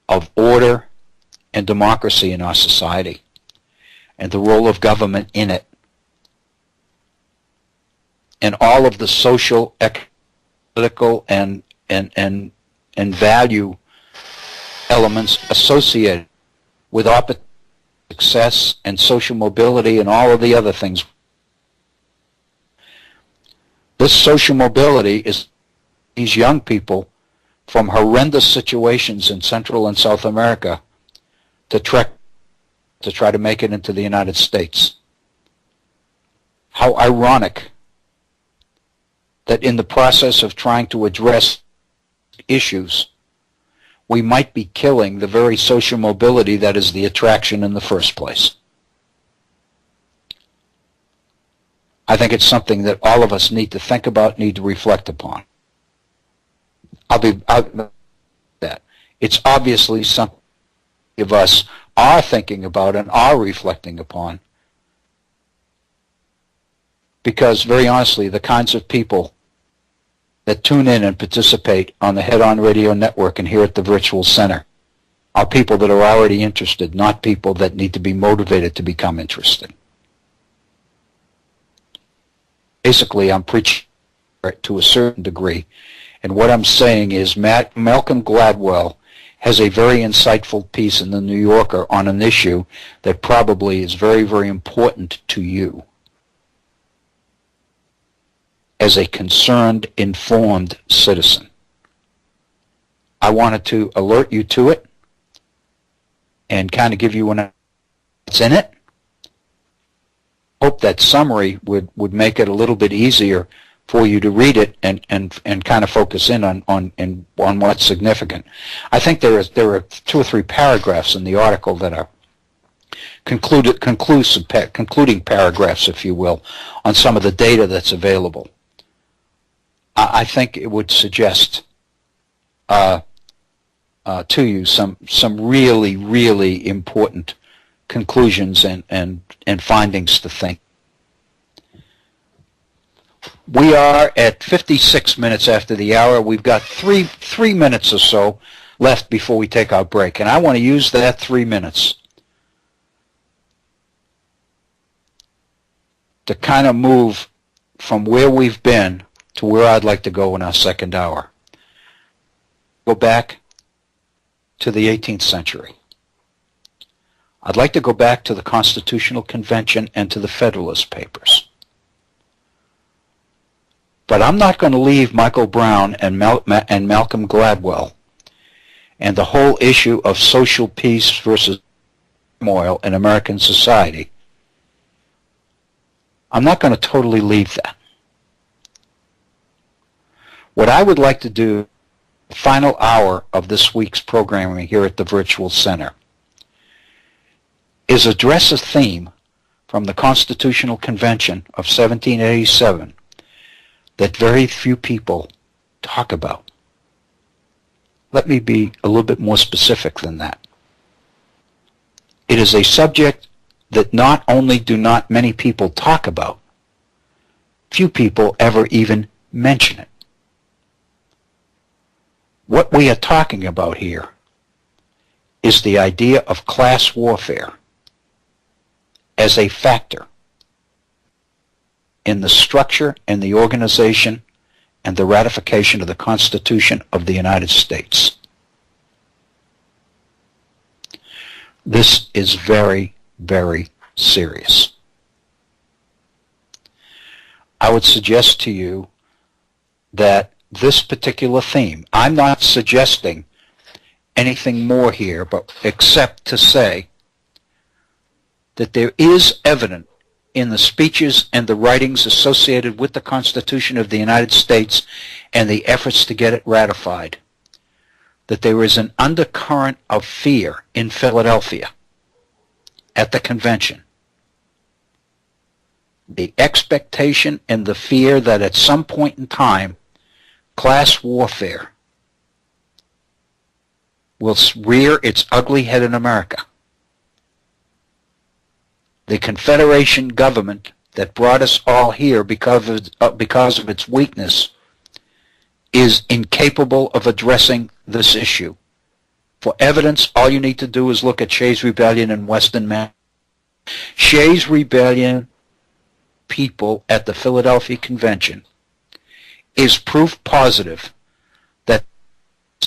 of order and democracy in our society, and the role of government in it, and all of the social, political, and value elements associated with success and social mobility and all of the other things. This social mobility is these young people from horrendous situations in Central and South America to try to make it into the United States. How ironic that in the process of trying to address issues, we might be killing the very social mobility that is the attraction in the first place. I think it's something that all of us need to think about, need to reflect upon. It's obviously something of us are thinking about and are reflecting upon. Because, very honestly, the kinds of people that tune in and participate on the Head On Radio Network and here at the Virtual Center are people that are already interested, not people that need to be motivated to become interested. Basically, I'm preaching to a certain degree, and what I'm saying is Malcolm Gladwell has a very insightful piece in the New Yorker on an issue that probably is very, very important to you as a concerned, informed citizen. I wanted to alert you to it and kind of give you what's in it. Hope that summary would make it a little bit easier for you to read it and kind of focus in on what's significant. I think there are 2 or 3 paragraphs in the article that are concluding paragraphs, if you will, on some of the data that's available. I think it would suggest to you some really, really important conclusions and findings to think. We are at 56 minutes after the hour. We've got three minutes or so left before we take our break, and I want to use that 3 minutes to kind of move from where we've been to where I'd like to go in our second hour. Go back to the 18th century. I'd like to go back to the Constitutional Convention and to the Federalist Papers. But I'm not going to leave Michael Brown and Malcolm Gladwell and the whole issue of social peace versus turmoil in American society. I'm not going to totally leave that. What I would like to do, the final hour of this week's programming here at the Virtual Center, is address a theme from the Constitutional Convention of 1787 that very few people talk about. Let me be a little bit more specific than that. It is a subject that not only do not many people talk about, few people ever even mention it. What we are talking about here is the idea of class warfare as a factor in the structure and the organization and the ratification of the Constitution of the United States. This is very, very serious. I would suggest to you that this particular theme, I'm not suggesting anything more here, but except to say that there is evidence in the speeches and the writings associated with the Constitution of the United States and the efforts to get it ratified, that there is an undercurrent of fear in Philadelphia at the convention. The expectation and the fear that at some point in time, class warfare will rear its ugly head in America. The Confederation government that brought us all here because of its weakness is incapable of addressing this issue. For evidence, all you need to do is look at Shays' Rebellion in Western Mass. Shays' Rebellion people at the Philadelphia Convention is proof positive that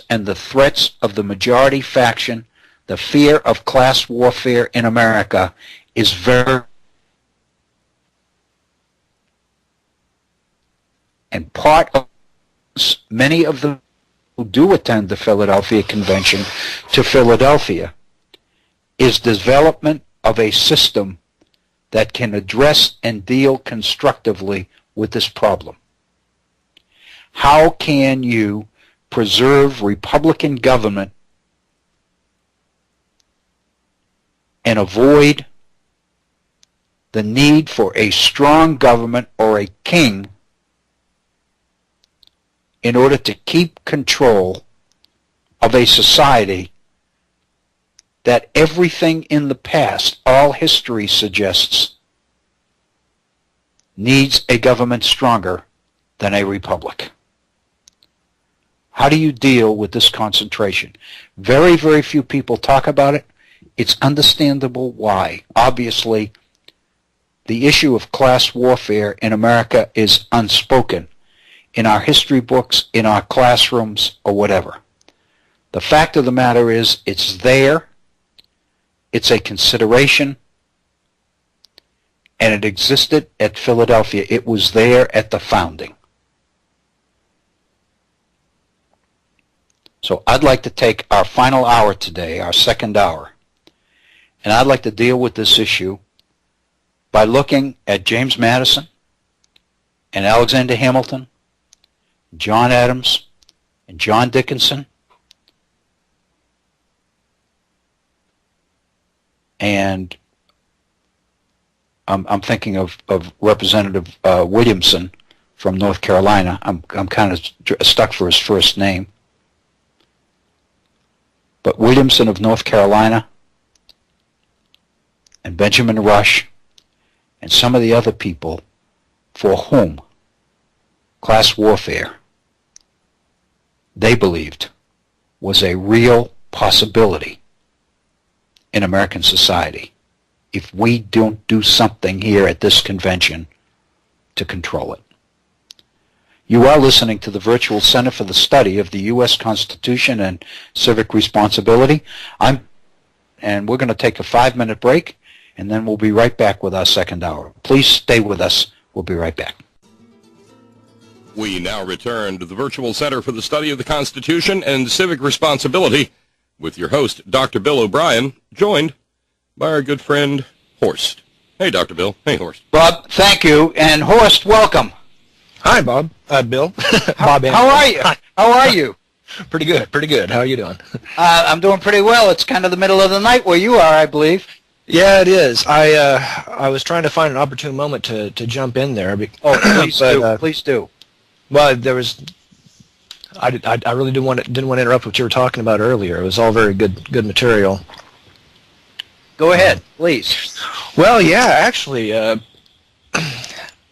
and the threats of the majority faction, the fear of class warfare in America is very, and part of many of them who do attend the Philadelphia Convention to Philadelphia is development of a system that can address and deal constructively with this problem. How can you preserve Republican government and avoid the need for a strong government or a king in order to keep control of a society that everything in the past, all history suggests, needs a government stronger than a republic. How do you deal with this concentration? Very, very few people talk about it. It's understandable why. Obviously, the issue of class warfare in America is unspoken in our history books, in our classrooms, or whatever. The fact of the matter is, it's there, it's a consideration, and it existed at Philadelphia. It was there at the founding. So I'd like to take our final hour today, our second hour, and I'd like to deal with this issue by looking at James Madison and Alexander Hamilton, John Adams, and John Dickinson, and I'm thinking of Representative Williamson from North Carolina. I'm kind of stuck for his first name. But Williamson of North Carolina and Benjamin Rush and some of the other people for whom class warfare, they believed, was a real possibility in American society if we don't do something here at this convention to control it. You are listening to the Virtual Center for the Study of the U.S. Constitution and Civic Responsibility. And we're going to take a 5-minute break, and then we'll be right back with our second hour. Please stay with us. We'll be right back. We now return to the Virtual Center for the Study of the Constitution and Civic Responsibility with your host, Dr. Bill O'Brien, joined by our good friend, Horst. Hey, Dr. Bill. Hey, Horst. Bob, thank you. And Horst, welcome. Hi, Bob. Bill. Bob. How are you? How are you? Pretty good. Pretty good. How are you doing? I'm doing pretty well. It's kind of the middle of the night where you are, I believe. Yeah, it is. I was trying to find an opportune moment to jump in there. Oh, please do. Please do. Well, there was. I really didn't want to interrupt what you were talking about earlier. It was all very good material. Go ahead, please. Well, yeah, actually.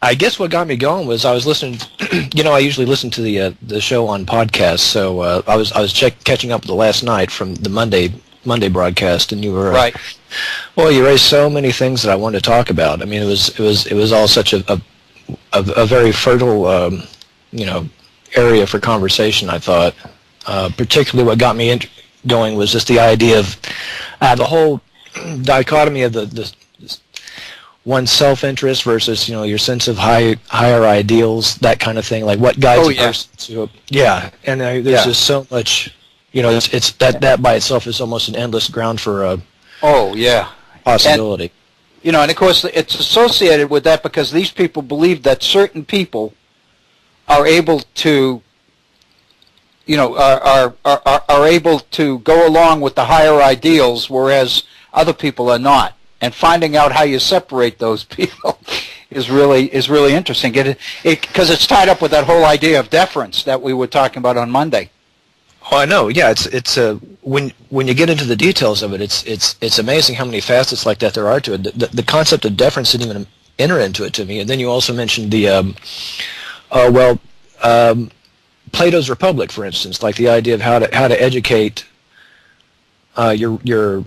I guess what got me going was I was listening. I usually listen to the show on podcast, so I was catching up with the last night from the Monday broadcast, and you were right. Well, you raised so many things that I wanted to talk about. I mean, it was all such a very fertile area for conversation. I thought, particularly what got me going was just the idea of the whole dichotomy of the one's self-interest versus your sense of higher ideals, that kind of thing, like what guides a person to and there's just so much, it's that by itself is almost an endless ground for possibility. And of course it's associated with that because these people believe that certain people are able to are able to go along with the higher ideals, whereas other people are not. And finding out how you separate those people is really interesting. Because it's tied up with that whole idea of deference that we were talking about on Monday. Oh, I know. Yeah, it's when you get into the details of it, it's amazing how many facets like that there are to it. The concept of deference didn't even enter into it to me. And then you also mentioned the Plato's Republic, for instance, like the idea of how to educate your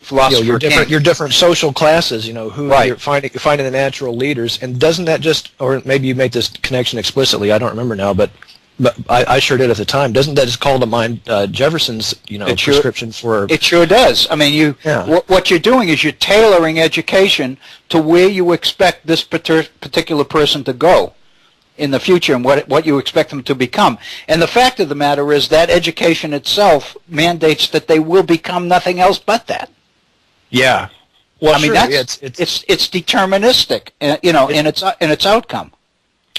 philosopher, your different social classes, who right. you're finding the natural leaders, and doesn't that just, or maybe you make this connection explicitly, I don't remember now, but I sure did at the time. Doesn't that just call to mind Jefferson's, prescription for? It sure does. I mean, what you're doing is you're tailoring education to where you expect this particular person to go in the future and what you expect them to become. And the fact of the matter is that education itself mandates that they will become nothing else but that. Yeah, well, I mean, it's deterministic, in its outcome.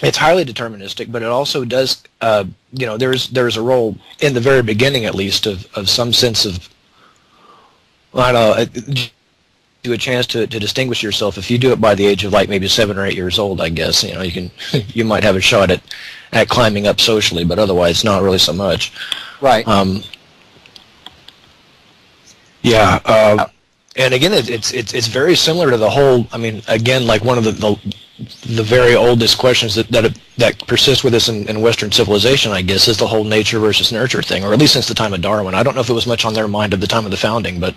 It's highly deterministic, but it also does, there's a role in the very beginning, at least, of some sense of, do a chance to distinguish yourself. If you do it by the age of like maybe 7 or 8 years old, I guess you might have a shot at climbing up socially, but otherwise not really so much. Right. Yeah, and again, it's very similar to the whole. I mean, again, like one of the very oldest questions that persist with us in Western civilization, I guess, is the whole nature versus nurture thing, or at least since the time of Darwin. I don't know if it was much on their mind at the time of the founding, but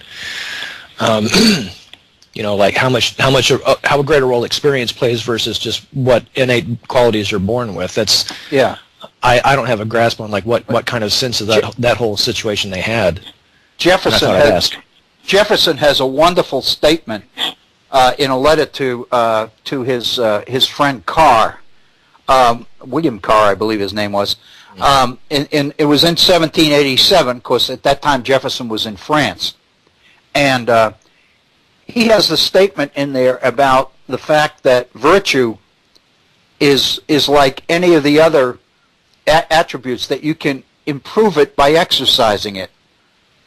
you know, like how great a role experience plays versus just what innate qualities you're born with. That's I don't have a grasp on like what kind of sense of that whole situation they had. Jefferson has a wonderful statement in a letter to his friend Carr, William Carr, I believe his name was. It was in 1787, because at that time Jefferson was in France, and he has a statement in there about the fact that virtue is like any of the other attributes, that you can improve it by exercising it.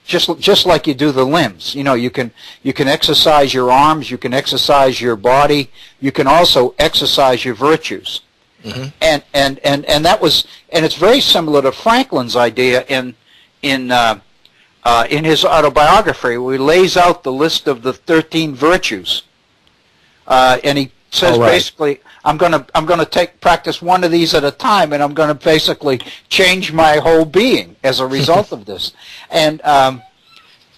Just like you do the limbs, you know, you can exercise your arms, you can exercise your body, you can also exercise your virtues, and it's very similar to Franklin's idea in his autobiography, where he lays out the list of the 13 virtues, and he says basically, I'm gonna practice one of these at a time, and I'm gonna basically change my whole being as a result of this. And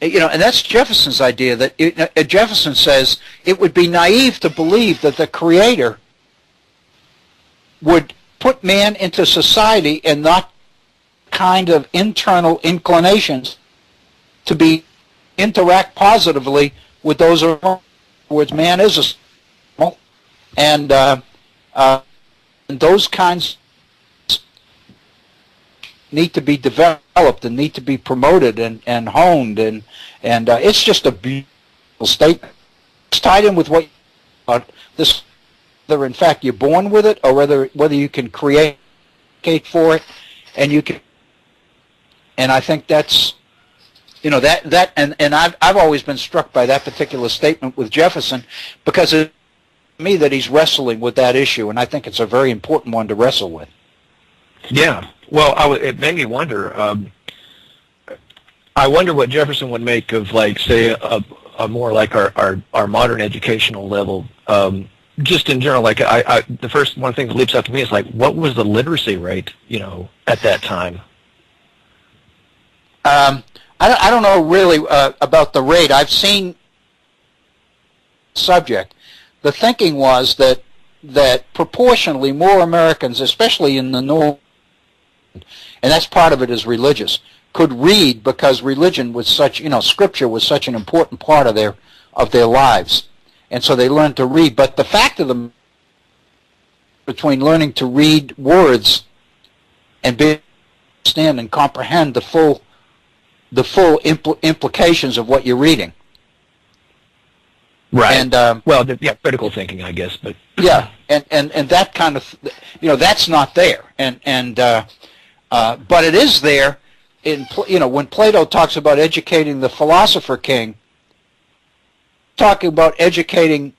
you know, and that's Jefferson's idea. That Jefferson says it would be naive to believe that the Creator would put man into society and not kind of internal inclinations to interact positively with those around, which man is a animal, and those kinds need to be developed and need to be promoted and honed, and it's just a beautiful statement. It's tied in with what this, whether in fact you're born with it, or whether you can create for it, and you can. And I think that's, you know, and I've always been struck by that particular statement with Jefferson, because it me that he's wrestling with that issue, and I think it's a very important one to wrestle with. Yeah, well, it made me wonder. I wonder what Jefferson would make of, like, say, a more like our modern educational level. Just in general, like the first one thing that leaps out to me is like, what was the literacy rate, you know, at that time? I don't know really about the rate. I've seen subject. The thinking was that proportionally more Americans, especially in the North, and that's part of it, is religious, could read, because religion was such, you know, Scripture was such an important part of their lives, and so they learned to read. But the fact of the between learning to read words and being able to understand and comprehend the full implications of what you're reading. Right. And well, yeah, critical thinking, I guess, but yeah, and that kind of, you know, that's not there, but it is there in, you know, when Plato talks about educating the philosopher king, talking about educating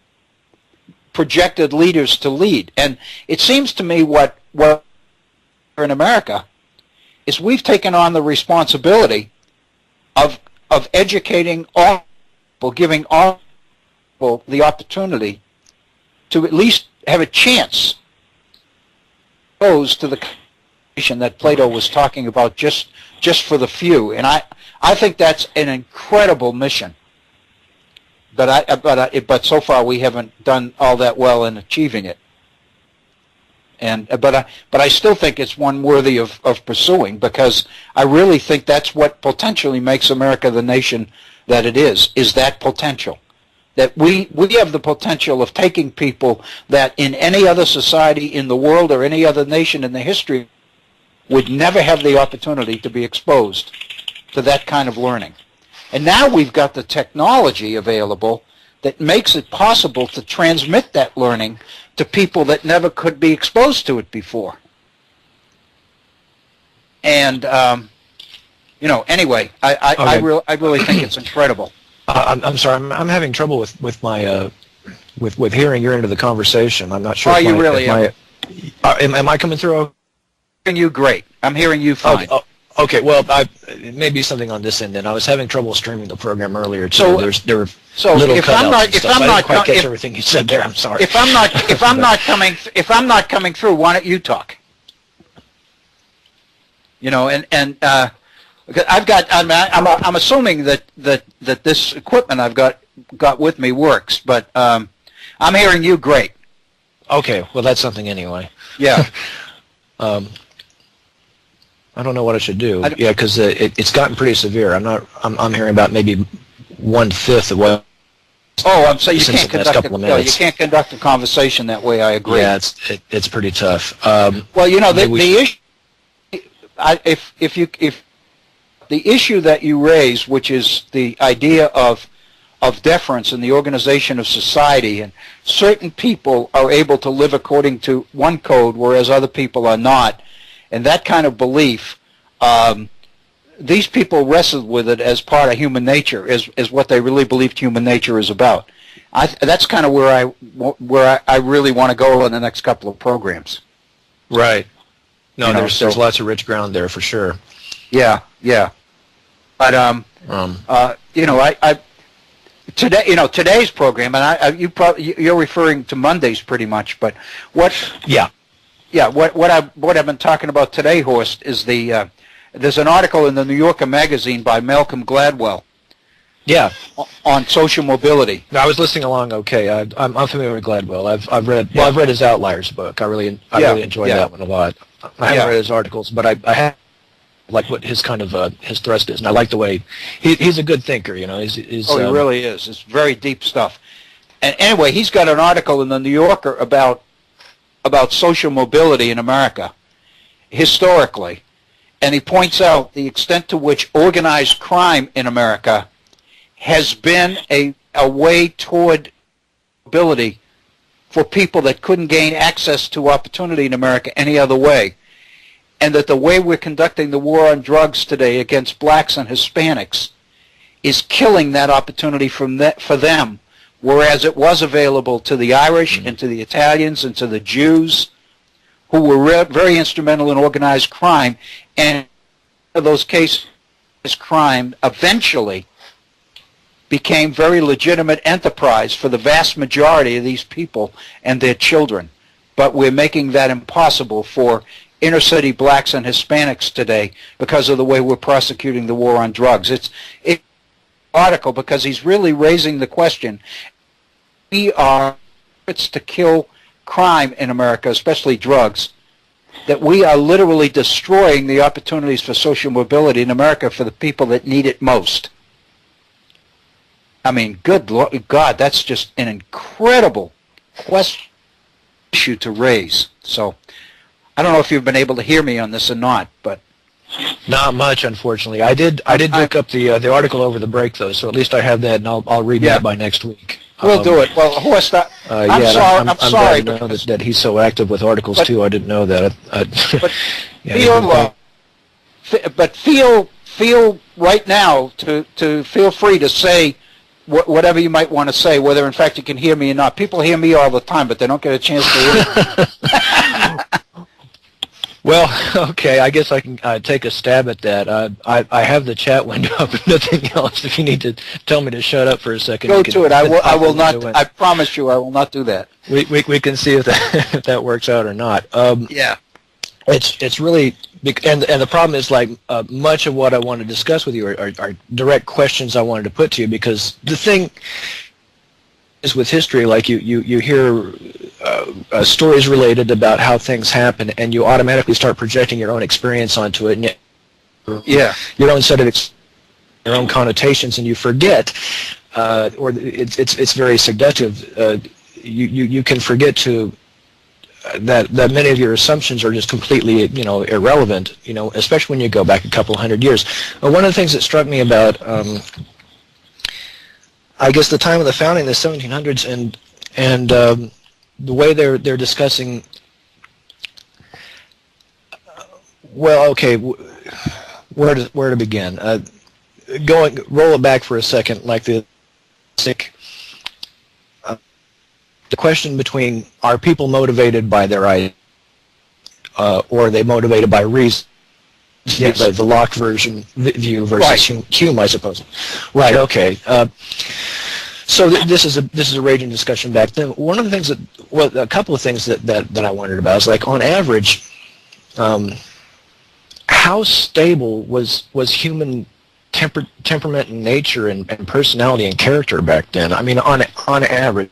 projected leaders to lead. And it seems to me what in America is we've taken on the responsibility of educating all people, giving all people the opportunity to at least have a chance to the condition that Plato was talking about, just for the few. And I think that's an incredible mission. But so far we haven't done all that well in achieving it. But I still think it's one worthy of pursuing, because I really think that's what potentially makes America the nation that it is that potential. That we have the potential of taking people that in any other society in the world or any other nation in the history would never have the opportunity to be exposed to that kind of learning. And now we've got the technology available that makes it possible to transmit that learning to people that never could be exposed to it before. And you know, anyway, I really think it's incredible. I'm sorry, I'm having trouble with my with hearing your end of the conversation. I'm not sure. Oh, you really are. Am I coming through? I'm hearing you great. I'm hearing you fine. Okay, well, it may be something on this end. Then I was having trouble streaming the program earlier too. So there were so little if cutouts I'm not and if stuff. I'm I not didn't quite catch if, everything you said there. I'm sorry. if I'm not coming through, why don't you talk? You know, and I've got I'm assuming that this equipment I've got with me works, but I'm hearing you great. Okay, well that's something anyway. Yeah. I don't know what I should do. Yeah, because it's gotten pretty severe. I'm hearing about maybe 1/5 of what. Oh, I'm saying you can't conduct you can't conduct a conversation that way. I agree. Yeah, it's pretty tough. Well, you know, the issue. If the issue that you raise, which is the idea of deference in the organization of society, and certain people are able to live according to one code, whereas other people are not, and that kind of belief, these people wrestled with it as part of human nature, is what they really believed human nature is about. That's kind of where I really want to go in the next couple of programs. Right. No, You know, there's lots of rich ground there for sure. Yeah, yeah. But you know, I today, you know, today's program, and you're referring to Mondays pretty much, but what? Yeah. Yeah, what I've been talking about today, Horst, is there's an article in the New Yorker magazine by Malcolm Gladwell. Yeah. On social mobility. I was listening along. Okay, I'm familiar with Gladwell. I've read his Outliers book. I really enjoyed that one a lot. I haven't read his articles, but I have like what his kind of his thrust is, and I like the way he's a good thinker. You know, he really is. It's very deep stuff. And anyway, he's got an article in the New Yorker about social mobility in America historically, and he points out the extent to which organized crime in America has been a way toward mobility for people that couldn't gain access to opportunity in America any other way, and that the way we're conducting the war on drugs today against blacks and Hispanics is killing that opportunity for them, whereas it was available to the Irish and to the Italians and to the Jews, who were very instrumental in organized crime, and in those cases, crime eventually became very legitimate enterprise for the vast majority of these people and their children. But we're making that impossible for inner city blacks and Hispanics today because of the way we're prosecuting the war on drugs. It's an article because he's really raising the question. We are efforts to kill crime in America, especially drugs, that we are literally destroying the opportunities for social mobility in America for the people that need it most. I mean, good Lord, God, that's just an incredible issue to raise. So I don't know if you've been able to hear me on this or not, but not much, unfortunately. I did look up the article over the break though, so at least I have that, and I'll read that by next week. We'll do it. Well, Horst, I'm sorry. I'm glad to know that he's so active with articles too. I didn't know that. But feel right now to feel free to say whatever you might want to say, whether in fact you can hear me or not. People hear me all the time, but they don't get a chance to hear me. Well, okay, I guess I can take a stab at that. I have the chat window up and nothing else. If you need to tell me to shut up for a second, go to it. I will not. I promise you, I will not do that. We can see if that works out or not. Yeah. It's really, and the problem is, like, much of what I want to discuss with you are direct questions I wanted to put to you, because the thing is with history, like you hear stories related about how things happen, and you automatically start projecting your own experience onto it, and your own set of your own connotations, and you forget, or it's very seductive. You can forget to. That many of your assumptions are just completely, irrelevant, especially when you go back a couple hundred years. One of the things that struck me about, I guess, the time of the founding, the 1700s, and the way they're discussing, well, okay, where to begin? Roll it back for a second, like the question between, are people motivated by their idea, or are they motivated by reason? Yes. The Locke view versus Hume, I suppose. Right. Okay. So this is a raging discussion back then. One of the things a couple of things that I wondered about is, like, on average, how stable was human temperament and nature and personality and character back then? I mean, on average,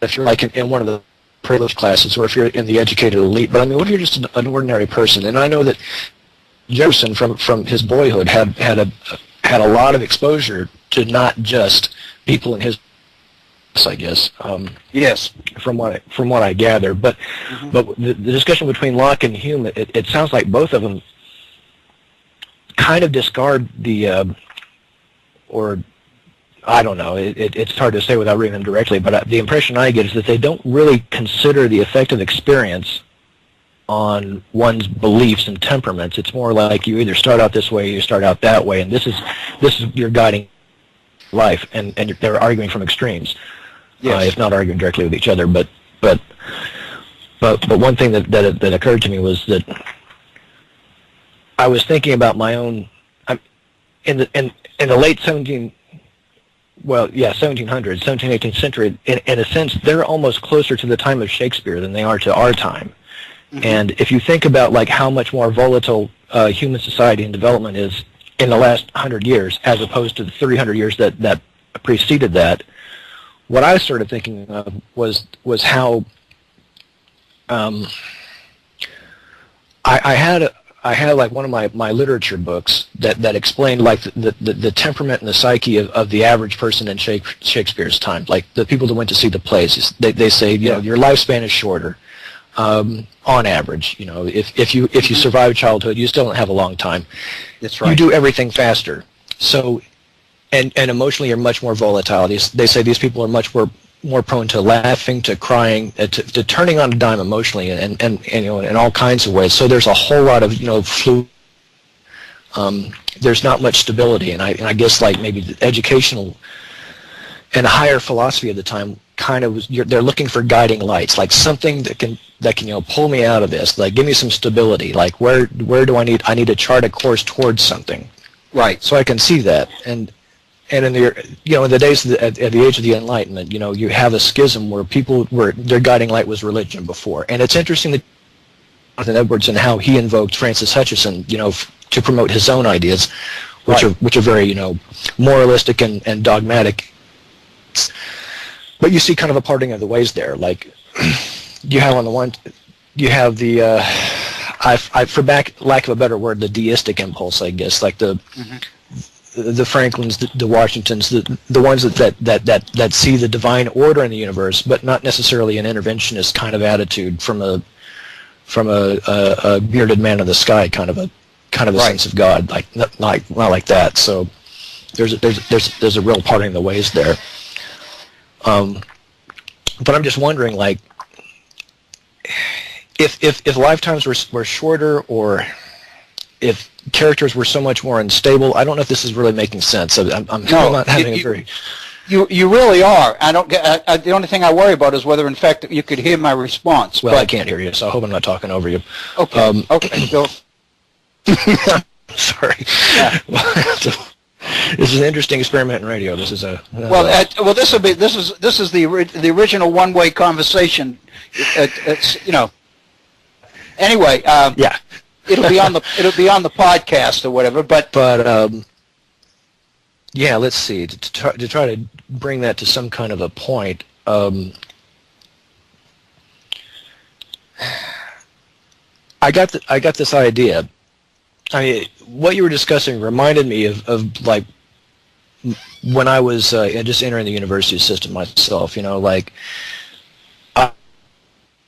if you're like in one of the privileged classes, or if you're in the educated elite, but I mean, what if you're just an ordinary person? And I know that Jefferson, from his boyhood, had a lot of exposure to not just people in his, I guess. Yes. From what I gather, but the discussion between Locke and Hume, it sounds like both of them kind of discard or I don't know. It's hard to say without reading them directly, but the impression I get is that they don't really consider the effect of experience on one's beliefs and temperaments. It's more like you either start out this way or you start out that way, and this is your guiding life, and they're arguing from extremes, if not arguing directly with each other. But one thing that occurred to me was that I was thinking about my own in the late 1700s, 17th, 18th century. In a sense, they're almost closer to the time of Shakespeare than they are to our time. Mm-hmm. And if you think about, like, how much more volatile human society and development is in the last 100 years as opposed to the 300 years that preceded that, what I started thinking of was how I had like one of my literature books that explained, like, the temperament and the psyche of the average person in Shakespeare's time, like the people that went to see the plays. They say, you know, your lifespan is shorter. On average, you know, if you survive childhood, you still don't have a long time. That's right. You do everything faster. So, and emotionally, you're much more volatile. They say these people are much more prone to laughing, to crying, to turning on a dime emotionally, and you know, in all kinds of ways. So there's a whole lot of, you know, there's not much stability, and I guess, like, maybe the educational and higher philosophy of the time kind of was, they're looking for guiding lights, like something that can you know, pull me out of this, like give me some stability, like where do I need to chart a course towards something, right? So I can see that, and in the, you know, in the days at the age of the Enlightenment, you know, you have a schism where their guiding light was religion before, and it's interesting that Jonathan Edwards and how he invoked Francis Hutcheson, you know, to promote his own ideas, which are very, you know, moralistic and dogmatic. But you see kind of a parting of the ways there. Like, you have on the one, you have the, for lack of a better word, the deistic impulse, I guess, like the Franklins, the Washingtons, the ones that see the divine order in the universe, but not necessarily an interventionist kind of attitude from a bearded man in the sky kind of a sense of God, like not like that. So there's a real parting of the ways there. But I'm just wondering, like, if lifetimes were shorter, or if characters were so much more unstable. I don't know if this is really making sense. I'm not having a very... You really are. I don't get. The only thing I worry about is whether, in fact, you could hear my response. Well, I can't hear you, so I hope I'm not talking over you. Okay. Okay. Go. Sorry. Yeah. This is an interesting experiment in radio. This is a this is the original one-way conversation. It's, you know. Anyway. Yeah. It'll be on the podcast or whatever. But yeah. Let's see. To try to bring that to some kind of a point. I got this idea. I mean, what you were discussing reminded me of like when I was just entering the university system myself. You know, like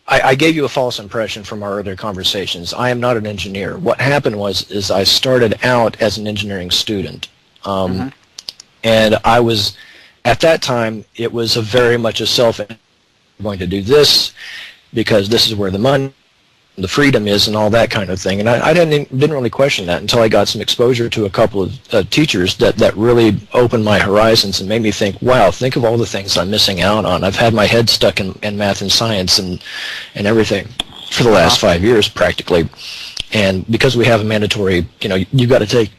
I gave you a false impression from our other conversations. I am not an engineer. What happened was I started out as an engineering student, and I was at that time it was very much a self. I'm going to do this because this is where the freedom is and all that kind of thing, and I didn't really question that until I got some exposure to a couple of teachers that really opened my horizons and made me think, wow, think of all the things I'm missing out on. I've had my head stuck in math and science and everything for the last 5 years practically, And because we have a mandatory, you've got to take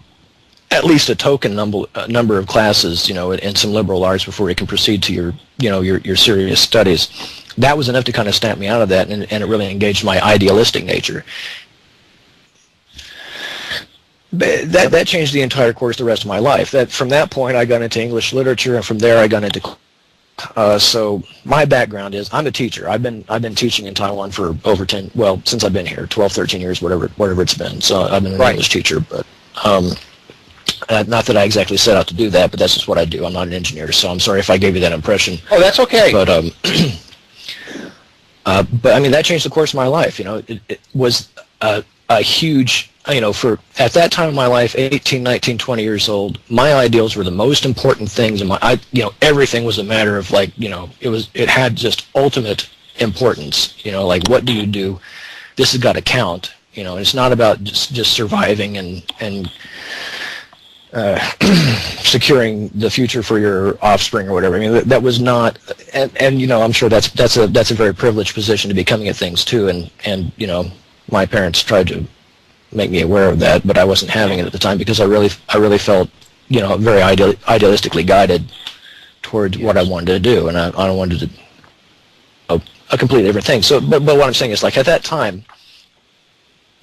at least a token number of classes, in some liberal arts before you can proceed to your serious studies. That was enough to kind of stamp me out of that, and it really engaged my idealistic nature. That changed the entire course the rest of my life. From that point, I got into English literature, and from there I got into. So my background is I'm a teacher. I've been teaching in Taiwan for over since I've been here, 12, 13 years, whatever it's been. So I've been an English teacher, but not that I exactly set out to do that, but that's just what I do. I'm not an engineer, so I'm sorry if I gave you that impression. Oh, that's okay. But but I mean, that changed the course of my life. It was a huge, for at that time of my life, 18, 19, 20 years old, my ideals were the most important things, and everything was a matter of it had just ultimate importance. Like, what do you do? This has got to count. And it's not about just surviving and securing the future for your offspring or whatever. I mean, that was not, and I'm sure that's a very privileged position to be coming at things too, and my parents tried to make me aware of that, but I wasn't having it at the time because I really felt very idealistically guided toward what I wanted to do, and I wanted to a completely different thing. So, but what I'm saying is, like, at that time,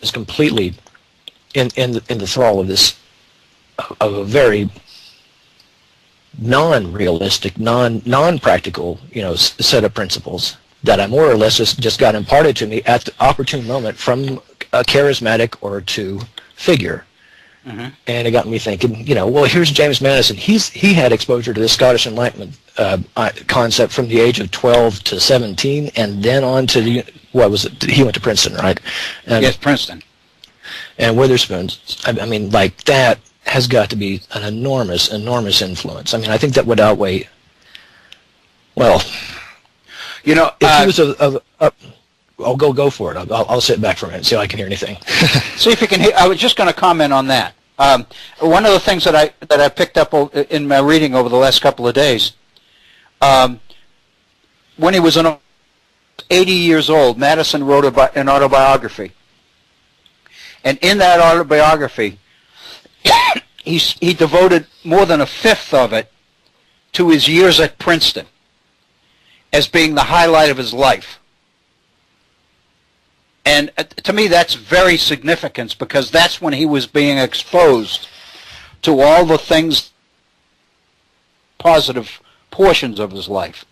is completely in the thrall of this. Of a very non-realistic, non-practical, set of principles that I more or less just got imparted to me at the opportune moment from a charismatic or two figure. Mm-hmm. And it got me thinking, well, here's James Madison. He had exposure to the Scottish Enlightenment concept from the age of 12 to 17, and then on to he went to Princeton, right? Yes, Princeton. And Witherspoon's. I mean, like, that has got to be an enormous influence. I mean, I think that would outweigh. Well, if he was I'll go for it. I'll sit back for a minute and see if I can hear anything. See if you can hear. I was just going to comment on that. One of the things that I picked up in my reading over the last couple of days, when he was 80 years old, Madison wrote an autobiography, and in that autobiography, he devoted more than a fifth of it to his years at Princeton as being the highlight of his life. And to me, that's very significant, because that's when he was being exposed to all the things, positive portions of his life.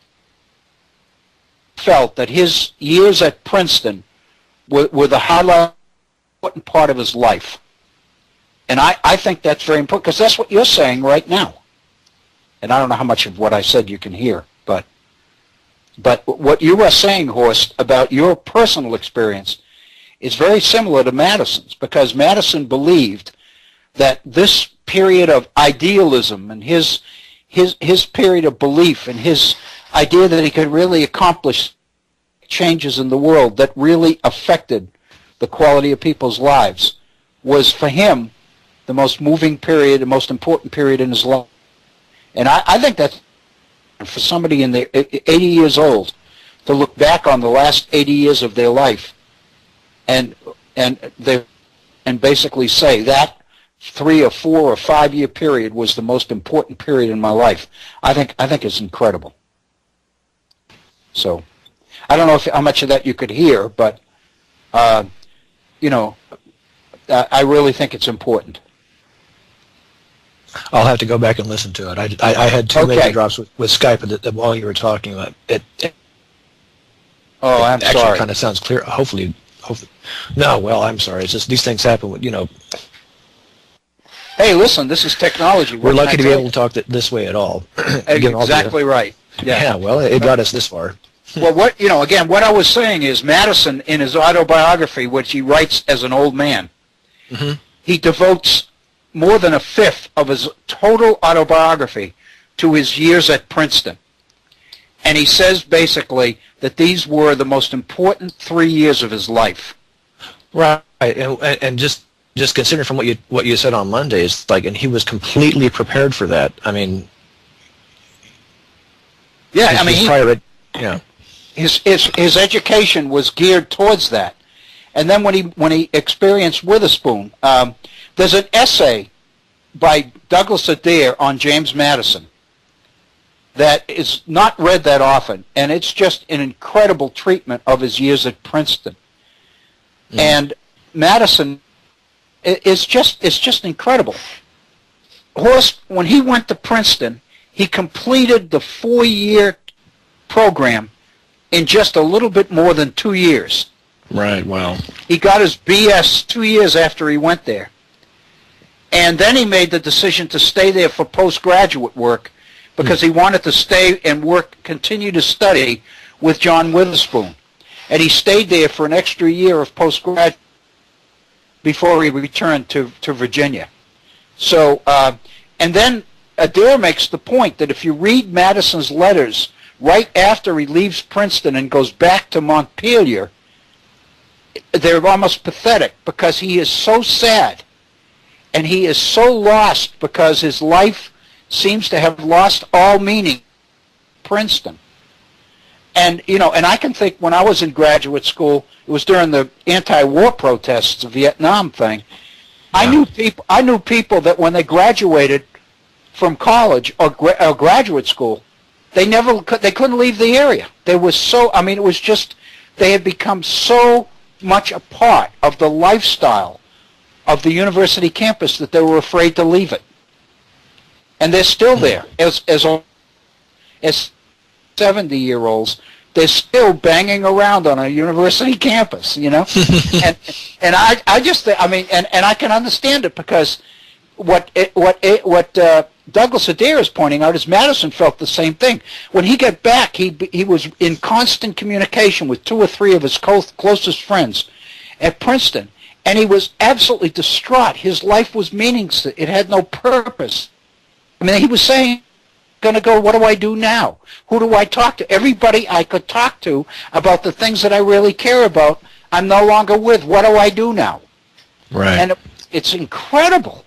Felt that his years at Princeton were the highlight, important part of his life. And I think that's very important, because that's what you're saying right now. And I don't know how much of what I said you can hear, but what you are saying, Horst, about your personal experience is very similar to Madison's, because Madison believed that this period of idealism and his period of belief and his idea that he could really accomplish changes in the world that really affected the quality of people's lives was, for him, the most moving period, the most important period in his life. And I think that for somebody in their 80 years old to look back on the last 80 years of their life and basically say that 3 or 4 or 5 year period was the most important period in my life, I think it's incredible. So I don't know how much of that you could hear, but I really think it's important. I'll have to go back and listen to it. I had two major drops with Skype while you were talking about it. Oh, I'm sorry. Actually, kind of sounds clear. Hopefully. No, well, I'm sorry. It's just these things happen. Hey, listen, this is technology. We're lucky to be able to talk this way at all. Exactly right. Yeah. Well, it got us this far. Well, again, what I was saying is Madison, in his autobiography, which he writes as an old man, mm-hmm. he devotes more than a fifth of his total autobiography to his years at Princeton. And he says basically that these were the most important 3 years of his life. Right, and just considering from what you said on Monday, is like, and he was completely prepared for that. I mean, his education was geared towards that, And then when he experienced Witherspoon, there's an essay by Douglas Adair on James Madison that is not read that often, and it's just an incredible treatment of his years at Princeton. And Madison is just incredible. Horst, when he went to Princeton, he completed the 4-year program in just a little bit more than 2 years. Right, wow. He got his BS 2 years after he went there. And then he made the decision to stay there for postgraduate work because he wanted to stay and work, continue to study with John Witherspoon. And he stayed there for an extra year of postgraduate before he returned to Virginia. So, and then Adair makes the point that if you read Madison's letters right after he leaves Princeton and goes back to Montpelier, they're almost pathetic because he is so sad and he is so lost because his life seems to have lost all meaning in Princeton. And, you know, and I can think when I was in graduate school, it was during the anti-war protests, the Vietnam thing. Yeah. I knew people that when they graduated from college or graduate school, they couldn't leave the area. They were so, I mean, it was just, they had become so much a part of the lifestyle of the university campus that they were afraid to leave it. And they're still there as 70-year-olds. They're still banging around on a university campus, you know. and I just I mean, and I can understand it because what Douglas Adair is pointing out is Madison felt the same thing. When he got back, he was in constant communication with 2 or 3 of his closest friends at Princeton, and he was absolutely distraught. His life was meaningless. It had no purpose. I mean, he was saying, going to go, what do I do now? Who do I talk to? Everybody I could talk to about the things that I really care about, I'm no longer with. What do I do now? Right. And it's incredible.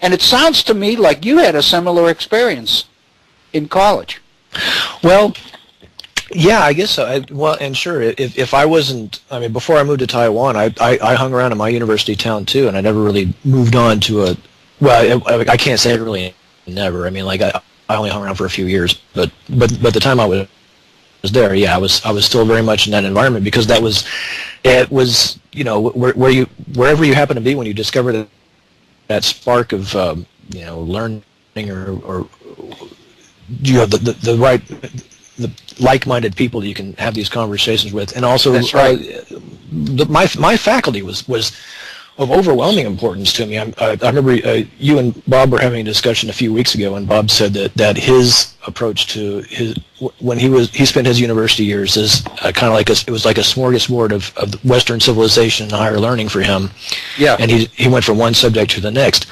And it sounds to me like you had a similar experience in college. Well, yeah, I guess so. Well, and sure, if I wasn't, I mean, before I moved to Taiwan, I hung around in my university town too, and I never really moved on to a, well, I can't say really never. I mean, like I only hung around for a few years, but the time I was there, yeah, I was still very much in that environment because it was, you know, wherever you happen to be when you discover that spark of you know, learning or you have the like-minded people that you can have these conversations with, and also that's right. My faculty was of overwhelming importance to me. I remember you and Bob were having a discussion a few weeks ago, and Bob said that his approach to when he spent his university years is kind of like it was like a smorgasbord of Western civilization and higher learning for him. Yeah. And he went from one subject to the next.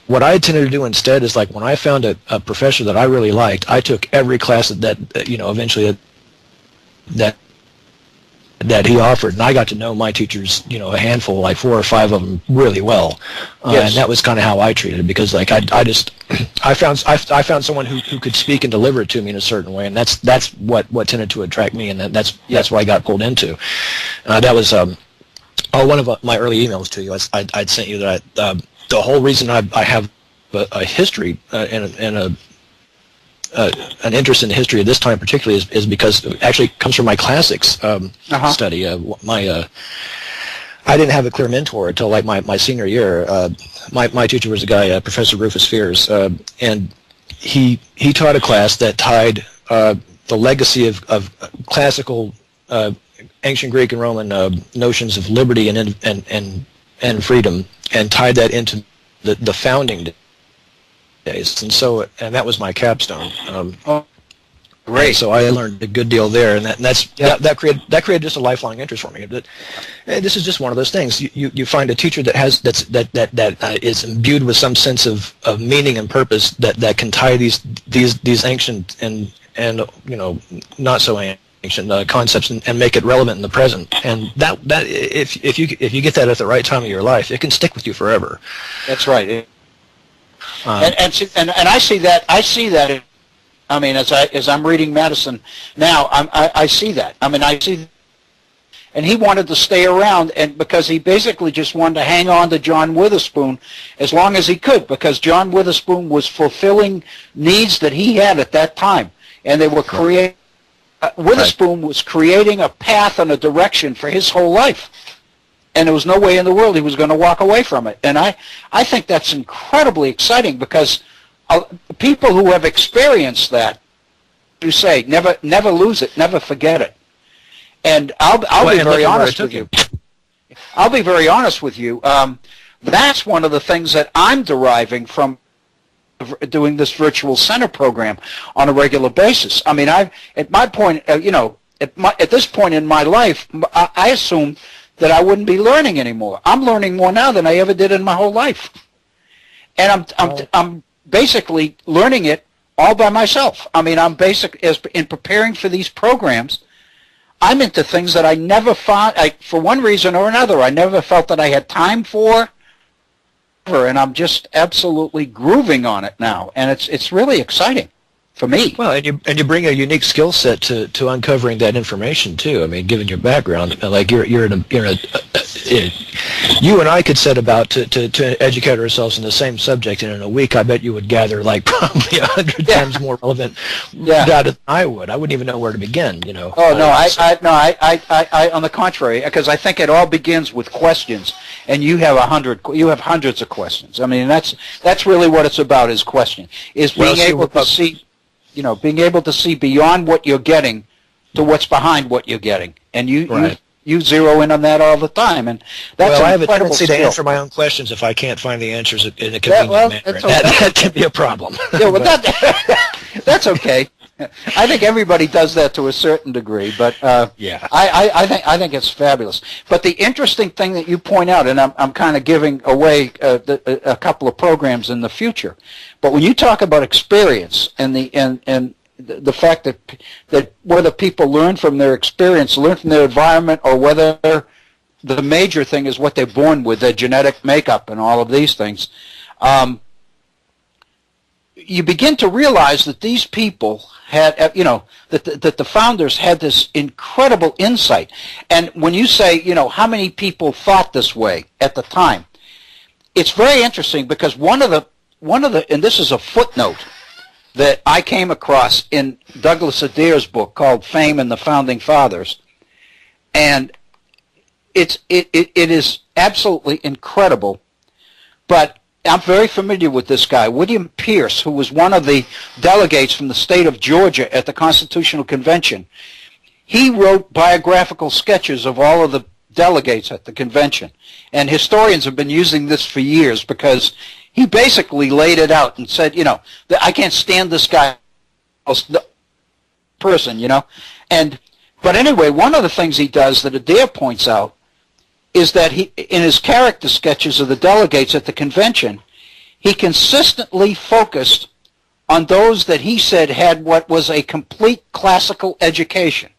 What I tended to do instead is, like, when I found a professor that I really liked, I took every class that you know, eventually that he offered, and I got to know my teachers, you know, a handful, like 4 or 5 of them, really well. Yes. And that was kind of how I treated it, because like I found someone who could speak and deliver it to me in a certain way, and that's what tended to attract me, and that's what I got pulled into. That was one of my early emails to you. I'd sent you that the whole reason I have a history and an interest in the history of this time particularly is because it actually comes from my classics study. I didn't have a clear mentor until like my senior year. My teacher was a guy, Professor Rufus Fears, and he taught a class that tied the legacy of classical ancient Greek and Roman notions of liberty and freedom, and tied that into the founding days, and that was my capstone. Great. So I learned a good deal there, and that created just a lifelong interest for me. But this is just one of those things. You find a teacher that is imbued with some sense of meaning and purpose that can tie these ancient and you know, not so ancient concepts and make it relevant in the present. And that if you get that at the right time of your life, it can stick with you forever. That's right. And I see that. I mean, as I'm reading Madison now, I see that. I mean, I see, and he wanted to stay around, and because he basically just wanted to hang on to John Witherspoon as long as he could, because John Witherspoon was fulfilling needs that he had at that time, and they were creating. Witherspoon was creating a path and a direction for his whole life, and there was no way in the world he was going to walk away from it. And I think that's incredibly exciting, because people who have experienced that, you say, never lose it, never forget it. And I'll be very honest with you. I'll be very honest with you. That's one of the things that I'm deriving from doing this virtual center program on a regular basis. I mean, at my point, at this point in my life, I assumed that I wouldn't be learning anymore. I'm learning more now than I ever did in my whole life, and I'm basically learning it all by myself. I mean, in preparing for these programs, I'm into things that I never found, for one reason or another, I never felt that I had time for, and I'm just absolutely grooving on it now, and it's really exciting for me. Well, and you bring a unique skill set to uncovering that information too. I mean, given your background, like you and I could set about to educate ourselves in the same subject, and in a week, I bet you would gather like probably 100 times more relevant data than I would. I wouldn't even know where to begin. Oh no, I on the contrary, because I think it all begins with questions, and you have hundreds of questions. I mean, that's really what it's about, is question, is being able to see. Being able to see beyond what you're getting to what's behind what you're getting, and you zero in on that all the time, and that's I have a tendency to answer my own questions if I can't find the answers in a convenient manner. Okay. That can be a problem. Yeah, well, that's okay. I think everybody does that to a certain degree, but I think it's fabulous. But the interesting thing that you point out, and I'm kind of giving away a couple of programs in the future, but when you talk about experience and the fact that whether people learn from their experience, learn from their environment, or whether the major thing is what they're born with, their genetic makeup and all of these things, you begin to realize that these people had, that the founders had this incredible insight. And when you say, how many people thought this way at the time, it's very interesting, because one of the, and this is a footnote that I came across in Douglas Adair's book called Fame and the Founding Fathers, and it is absolutely incredible. But I'm very familiar with this guy, William Pierce, who was one of the delegates from the state of Georgia at the Constitutional Convention. He wrote biographical sketches of all of the delegates at the convention, and historians have been using this for years, because he basically laid it out and said, I can't stand this guy, person, but anyway, one of the things he does that Adair points out is that he, in his character sketches of the delegates at the convention, he consistently focused on those that he said had what was a complete classical education.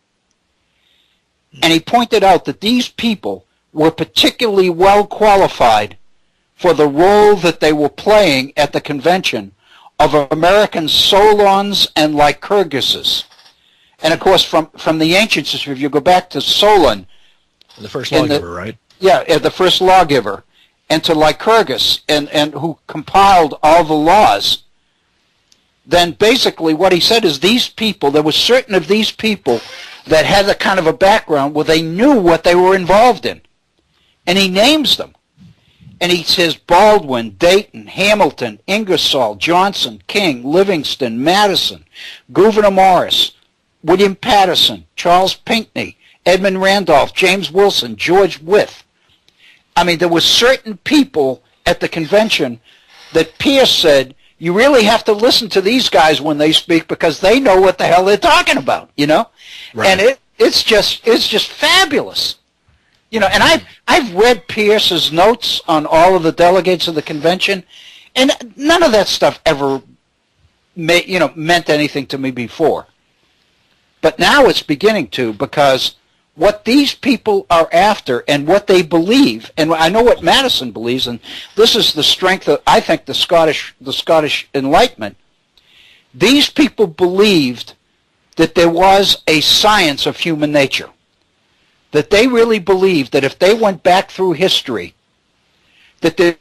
And he pointed out that these people were particularly well qualified for the role that they were playing at the convention of American Solons and Lycurguses. And of course, from the ancients, if you go back to Solon, the first lawgiver, right? Yeah, the first lawgiver, and to Lycurgus, and who compiled all the laws, then basically what he said is these people, there were certain of these people that had a kind of a background where they knew what they were involved in. And he names them. And he says Baldwin, Dayton, Hamilton, Ingersoll, Johnson, King, Livingston, Madison, Gouverneur Morris, William Patterson, Charles Pinckney, Edmund Randolph, James Wilson, George Wythe. I mean, there were certain people at the convention that Pierce said, you really have to listen to these guys when they speak, because they know what the hell they're talking about, Right. And it's just fabulous. And I've read Pierce's notes on all of the delegates of the convention, and none of that stuff ever meant anything to me before. But now it's beginning to, because what these people are after and what they believe, and I know what Madison believes, and this is the strength of, I think, the Scottish Enlightenment. These people believed that there was a science of human nature, that they really believed that if they went back through history, that the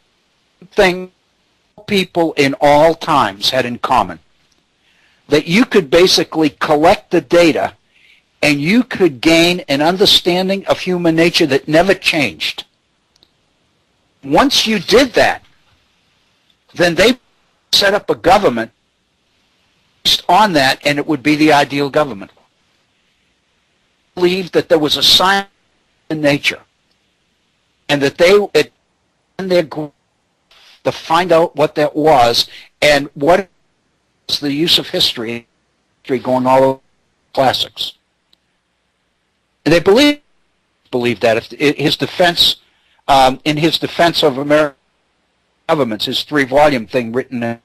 thing people in all times had in common, that you could basically collect the data and you could gain an understanding of human nature that never changed. Once you did that, then they set up a government based on that, and it would be the ideal government. They believed that there was a science in nature, and that they, in their group, to find out what that was, and what is the use of history going all over classics. And they believed that. If his defense, in his defense of American governments, his 3-volume thing written in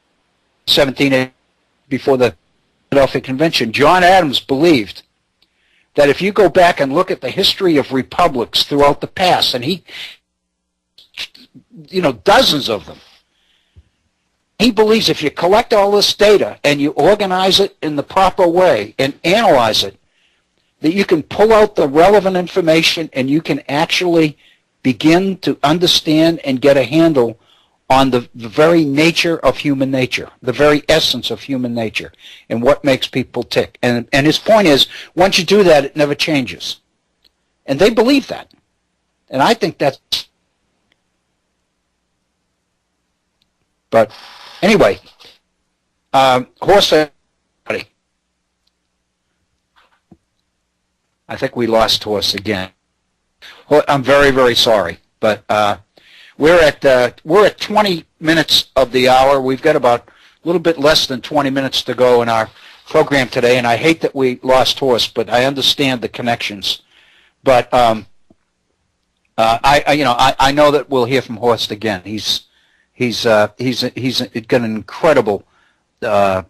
1780 before the Philadelphia Convention, John Adams believed that if you go back and look at the history of republics throughout the past, and he, dozens of them, he believes if you collect all this data and you organize it in the proper way and analyze it, that you can pull out the relevant information and you can actually begin to understand and get a handle on the very nature of human nature, the very essence of human nature, and what makes people tick. And his point is, once you do that, it never changes. And they believe that. And I think that's... But anyway, Horst, I think we lost Horst again. I'm very, very sorry, but we're at 20 minutes of the hour. We've got about a little bit less than 20 minutes to go in our program today, and I hate that we lost Horst, but I understand the connections. But I know that we'll hear from Horst again. He's got an incredible bit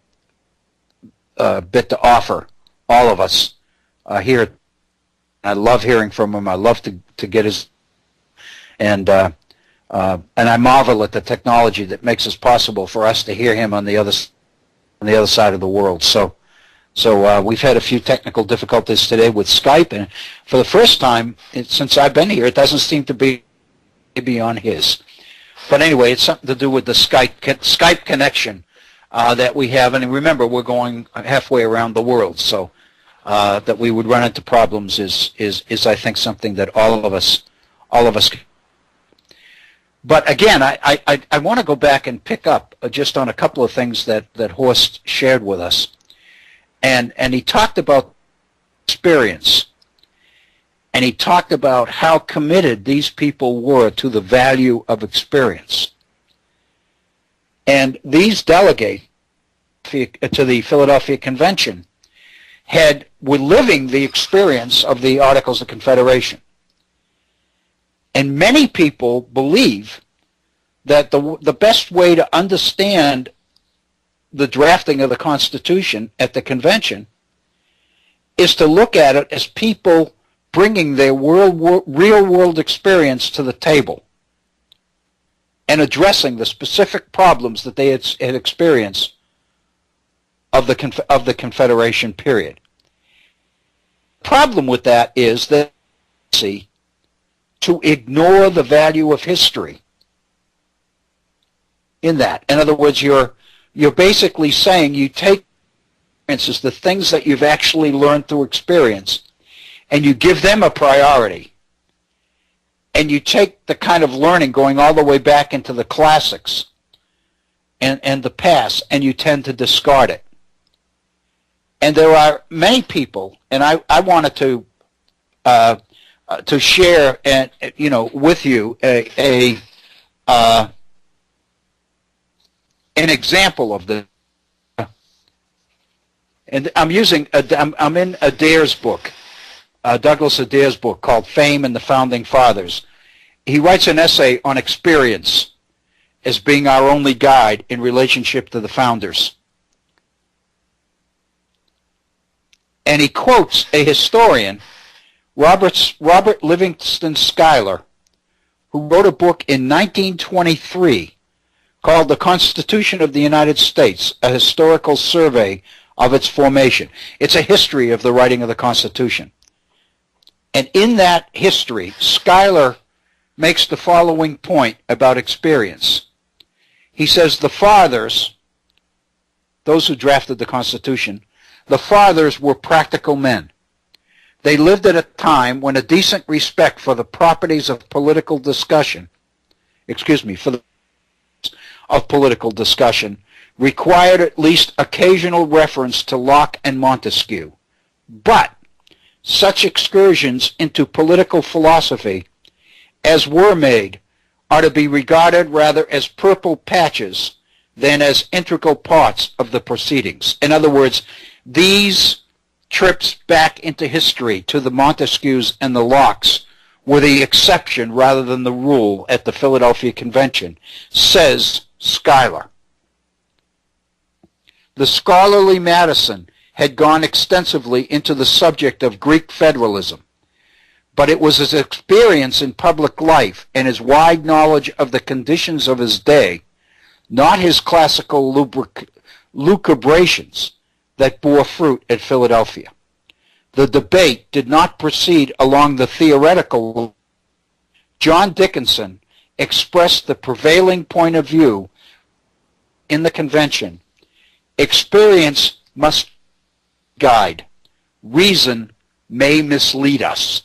to offer all of us here. I love hearing from him. I love to get his, and I marvel at the technology that makes it possible for us to hear him on the other side of the world. So we've had a few technical difficulties today with Skype, and for the first time since I've been here, it doesn't seem to be on his. But anyway, it's something to do with the Skype connection that we have, and remember, we're going halfway around the world, so that we would run into problems is I think something that all of us. But again, I want to go back and pick up just on a couple of things that Horst shared with us, and he talked about experience, and he talked about how committed these people were to the value of experience, and these delegates to the Philadelphia Convention were living the experience of the Articles of Confederation. And many people believe that the best way to understand the drafting of the Constitution at the Convention is to look at it as people bringing their real-world experience to the table and addressing the specific problems that they had experienced of the Confederation period. The problem with that is that to ignore the value of history in that. In other words, you're basically saying you take, for instance, the things that you've actually learned through experience, and you give them a priority. And you take the kind of learning going all the way back into the classics and the past, and you tend to discard it. And there are many people, and I wanted to share, with you an example of the. And I'm in Adair's book, Douglas Adair's book called "Fame and the Founding Fathers." He writes an essay on experience as being our only guide in relationship to the founders. And he quotes a historian, Robert Livingston Schuyler, who wrote a book in 1923 called The Constitution of the United States, a historical survey of its formation. It's a history of the writing of the Constitution. And in that history, Schuyler makes the following point about experience. He says the fathers, those who drafted the Constitution, the fathers were practical men. They lived at a time when a decent respect for the properties of political discussion, of political discussion, required at least occasional reference to Locke and Montesquieu. But such excursions into political philosophy as were made are to be regarded rather as purple patches than as integral parts of the proceedings. In other words, these trips back into history to the Montesquieus and the Lockes were the exception rather than the rule at the Philadelphia Convention, says Schuyler. The scholarly Madison had gone extensively into the subject of Greek federalism, but it was his experience in public life and his wide knowledge of the conditions of his day, not his classical lucubrations, that bore fruit at Philadelphia. The debate did not proceed along the theoretical. John Dickinson expressed the prevailing point of view in the convention. Experience must guide. Reason may mislead us.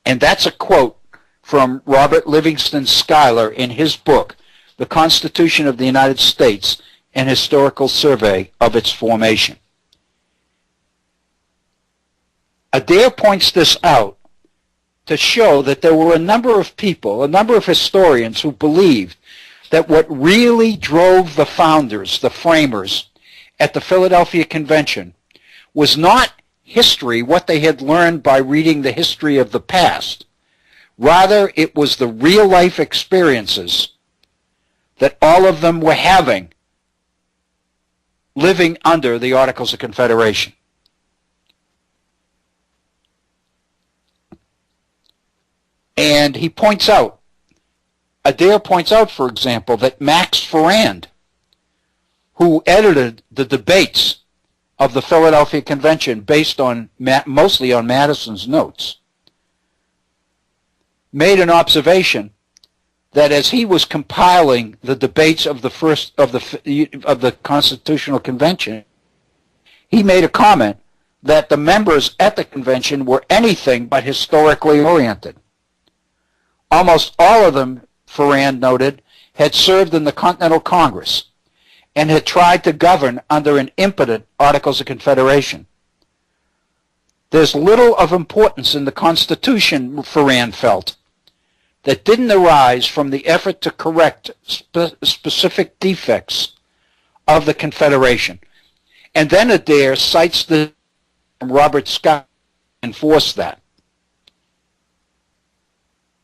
And that's a quote from Robert Livingston Schuyler in his book, The Constitution of the United States, an Historical Survey of its Formation. Adair points this out to show that there were a number of people, a number of historians who believed that what really drove the founders, the framers, at the Philadelphia Convention was not history, what they had learned by reading the history of the past. Rather, it was the real-life experiences that all of them were having living under the Articles of Confederation. And he points out, Adair points out, for example, that Max Ferrand, who edited the debates of the Philadelphia Convention based on mostly on Madison's notes, made an observation that as he was compiling the debates of the Constitutional Convention, he made a comment that the members at the convention were anything but historically oriented. Almost all of them, Ferrand noted, had served in the Continental Congress and had tried to govern under an impotent Articles of Confederation. There's little of importance in the Constitution, Ferrand felt, that didn't arise from the effort to correct specific defects of the Confederation. And then Adair cites the Robert Scott to enforce that.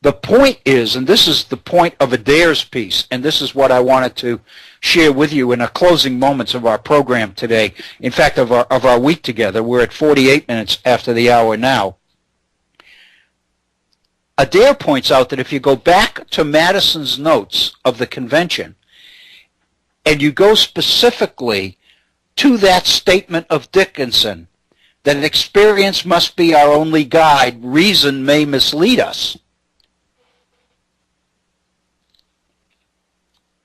The point is, and this is the point of Adair's piece, and this is what I wanted to share with you in the closing moments of our program today, in fact, of our week together. We're at 48 minutes after the hour now. Adair points out that if you go back to Madison's notes of the convention, and you go specifically to that statement of Dickinson, that experience must be our only guide, reason may mislead us,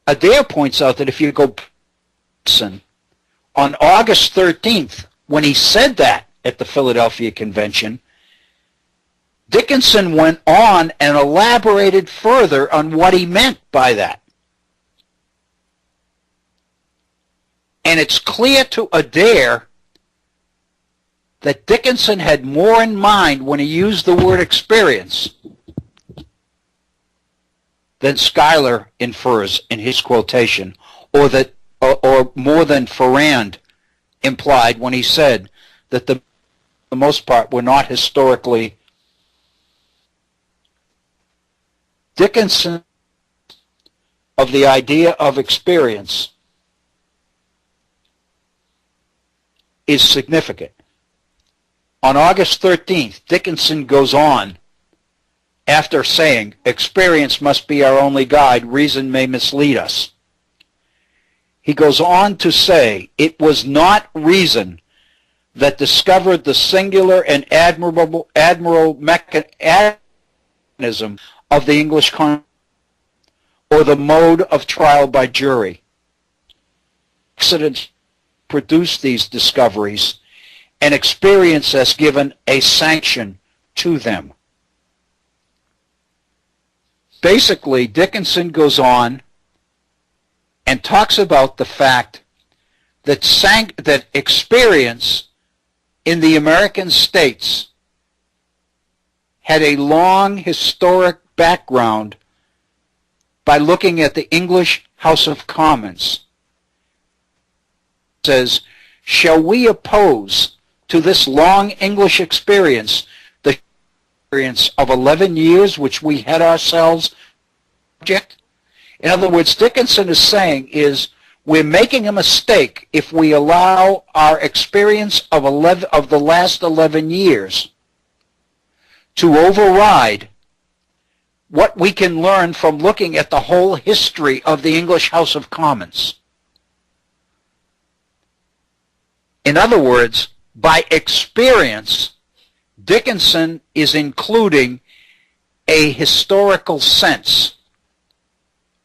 Adair points out that if you go on August 13th, when he said that at the Philadelphia Convention, Dickinson went on and elaborated further on what he meant by that. And it's clear to Adair that Dickinson had more in mind when he used the word experience than Schuyler infers in his quotation, or more than Ferrand implied when he said that the most part were not historically. Dickinson of the idea of experience is significant. On August 13th, Dickinson goes on, after saying, experience must be our only guide, reason may mislead us. He goes on to say, it was not reason that discovered the singular and admirable mechanism of the English Constitution, or the mode of trial by jury. Accidents produced these discoveries, and experience has given a sanction to them. Basically, Dickinson goes on and talks about the fact that experience in the American states had a long historic background by looking at the English House of Commons. It says, shall we oppose to this long English experience the experience of 11 years which we had ourselves subject? In other words, Dickinson is saying is we're making a mistake if we allow our experience of the last 11 years to override what we can learn from looking at the whole history of the English House of Commons. In other words, by experience, Dickinson is including a historical sense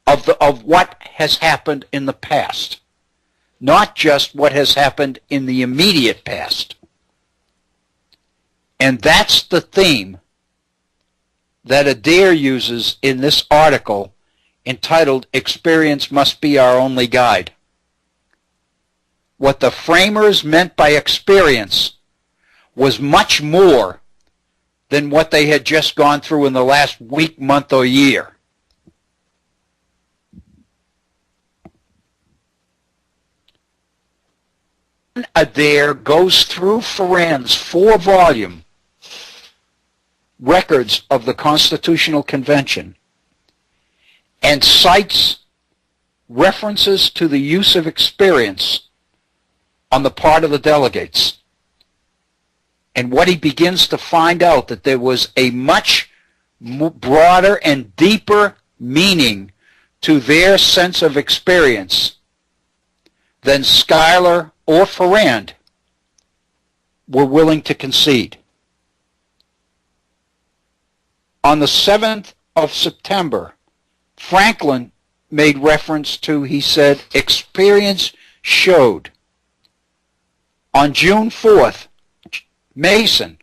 of what has happened in the past, not just what has happened in the immediate past. And that's the theme that Adair uses in this article entitled Experience Must Be Our Only Guide. What the framers meant by experience was much more than what they had just gone through in the last week, month, or year. Adair goes through Ferrand's 4-volume records of the Constitutional Convention and cites references to the use of experience on the part of the delegates. And what he begins to find out that there was a much broader and deeper meaning to their sense of experience than Schuyler or Ferrand were willing to concede. On the 7th of September, Franklin made reference to, he said, experience showed. On June 4th, Mason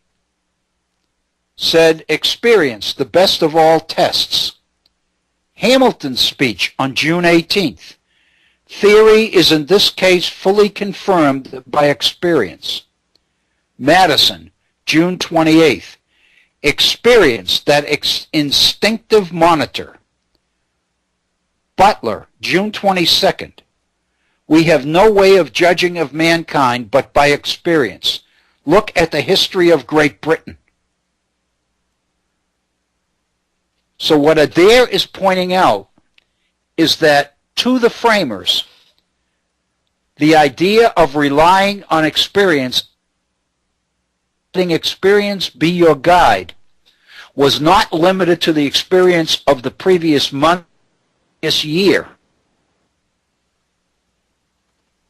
said experience, the best of all tests. Hamilton's speech on June 18th, theory is in this case fully confirmed by experience. Madison, June 28th, experience, that instinctive monitor. Butler, June 22nd, we have no way of judging of mankind but by experience. Look at the history of Great Britain. So what Adair is pointing out is that to the framers, the idea of relying on experience, letting experience be your guide, was not limited to the experience of the previous month, this year,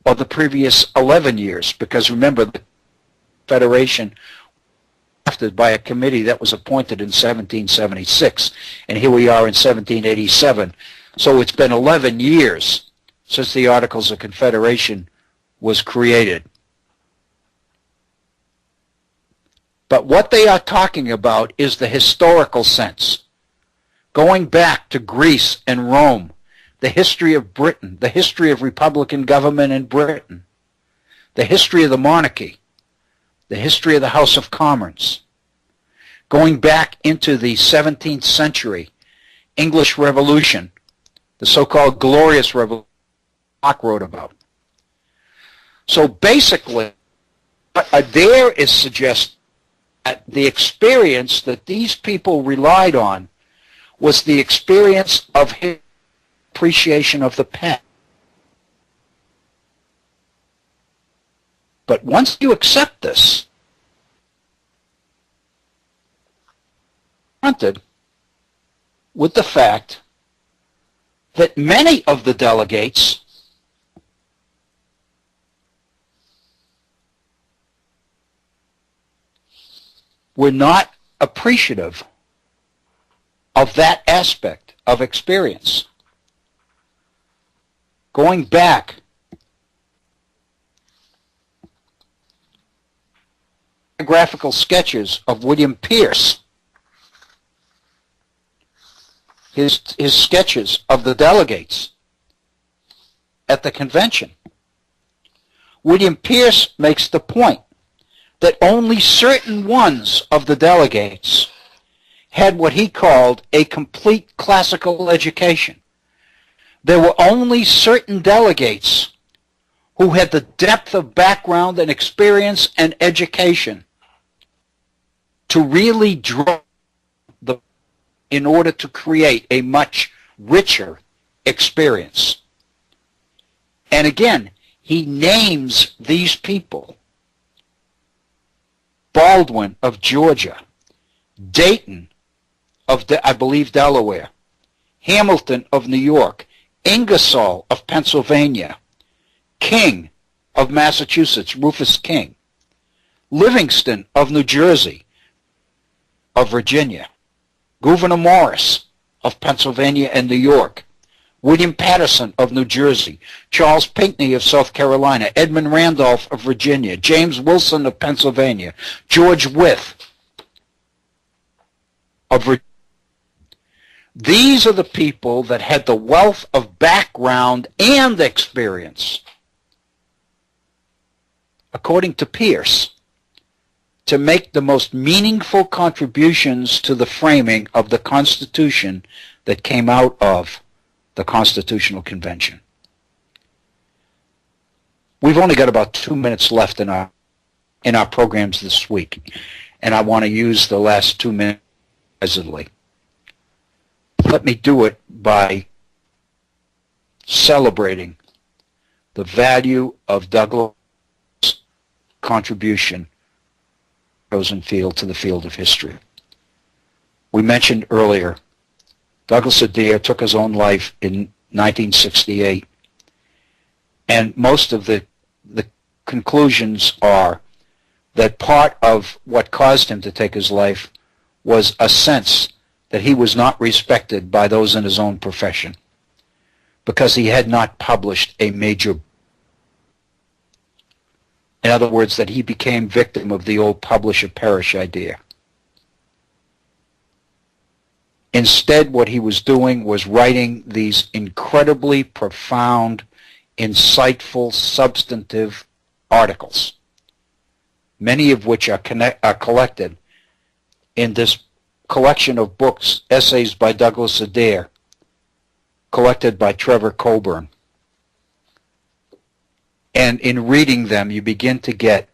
or the previous 11 years, because remember, the Federation was drafted by a committee that was appointed in 1776, and here we are in 1787. So it's been 11 years since the Articles of Confederation was created. But what they are talking about is the historical sense, going back to Greece and Rome, the history of Britain, the history of Republican government in Britain, the history of the monarchy, the history of the House of Commons, going back into the 17th century English Revolution, the so-called Glorious Revolution Locke wrote about. So basically, what Adair is suggesting that the experience that these people relied on was the experience of his appreciation of the past. But once you accept this, confronted with the fact that many of the delegates we're not appreciative of that aspect of experience. Going back graphical sketches of William Pierce, his sketches of the delegates at the convention. William Pierce makes the point that only certain ones of the delegates had what he called a complete classical education. There were only certain delegates who had the depth of background and experience and education to really draw in order to create a much richer experience. And again, he names these people: Baldwin of Georgia, Dayton of, I believe, Delaware, Hamilton of New York, Ingersoll of Pennsylvania, King of Massachusetts, Rufus King, Livingston of New Jersey, of Virginia, Gouverneur Morris of Pennsylvania and New York, William Patterson of New Jersey, Charles Pinckney of South Carolina, Edmund Randolph of Virginia, James Wilson of Pennsylvania, George Wythe of Virginia. These are the people that had the wealth of background and experience, according to Pierce, to make the most meaningful contributions to the framing of the Constitution that came out of the Constitutional Convention. We've only got about 2 minutes left in our programs this week, and I want to use the last 2 minutes wisely. Let me do it by celebrating the value of Douglas' contribution chosen field to the field of history. We mentioned earlier, Douglas Adair took his own life in 1968, and most of the conclusions are that part of what caused him to take his life was a sense that he was not respected by those in his own profession because he had not published a major. In other words, that he became victim of the old publish or perish idea. Instead, what he was doing was writing these incredibly profound, insightful, substantive articles, many of which are collected in this collection of books, essays by Douglas Adair, collected by Trevor Coburn. And in reading them, you begin to get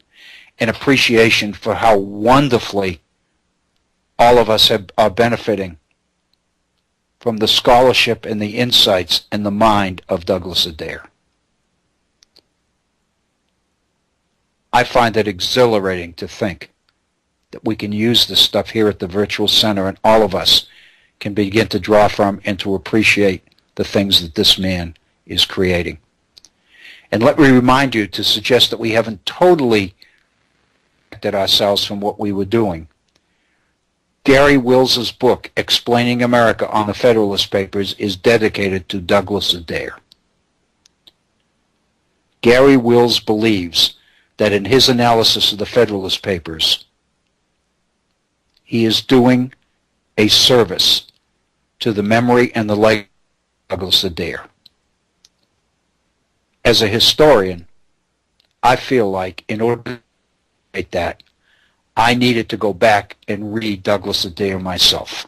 an appreciation for how wonderfully all of us are benefiting from the scholarship and the insights and the mind of Douglas Adair. I find it exhilarating to think that we can use this stuff here at the Virtual Center, and all of us can begin to draw from and to appreciate the things that this man is creating. And let me remind you to suggest that we haven't totally disconnected ourselves from what we were doing. Gary Wills's book, Explaining America on the Federalist Papers, is dedicated to Douglas Adair. Gary Wills believes that in his analysis of the Federalist Papers, he is doing a service to the memory and the legacy of Douglas Adair. As a historian, I feel like in order to create that, I needed to go back and read Douglas Adair myself.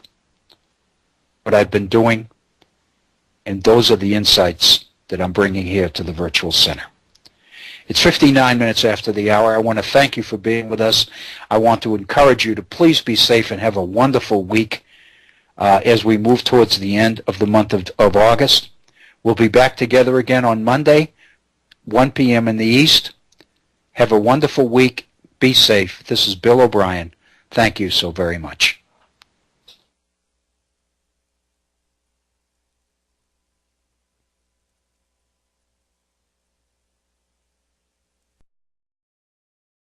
What I've been doing, and those are the insights that I'm bringing here to the Virtual Center. It's 59 minutes after the hour. I want to thank you for being with us. I want to encourage you to please be safe and have a wonderful week as we move towards the end of the month of August. We'll be back together again on Monday, 1 p.m. in the East. Have a wonderful week. Be safe. This is Bill O'Brien. Thank you so very much.